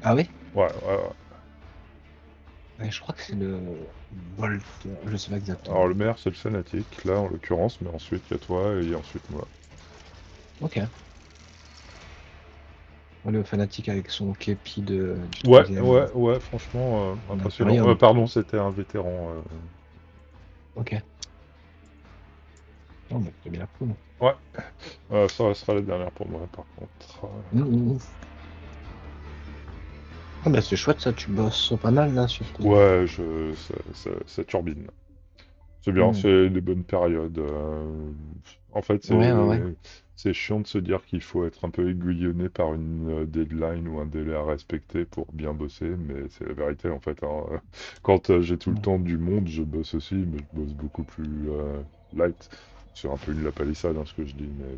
Ah oui? Ouais. Ouais, je crois que c'est le Volt. Je sais pas exactement. Alors, le meilleur, c'est le fanatique, là, en l'occurrence, mais ensuite, il y a toi, et ensuite moi. Ok. Le fanatique avec son képi du Ouais, troisième. franchement, impressionnant. Imperium. Pardon, c'était un vétéran. Ok. Oh, bah, c'est bien cool. Ouais, ça sera la dernière pour moi, par contre. Mmh. Ah bah c'est chouette ça, tu bosses pas mal là sur tes... Ouais, ça turbine. C'est bien, Mmh. c'est des bonnes périodes. En fait, Ouais. c'est chiant de se dire qu'il faut être un peu aiguillonné par une deadline ou un délai à respecter pour bien bosser, mais c'est la vérité en fait. Hein. Quand j'ai tout le temps du monde, je bosse aussi, mais je bosse beaucoup plus light. C'est un peu une lapalissade hein, ce que je dis, mais...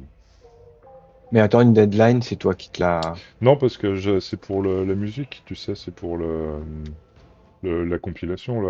Mais attends, une deadline, c'est toi qui te la... Non, parce que c'est pour la musique, tu sais, c'est pour la compilation là.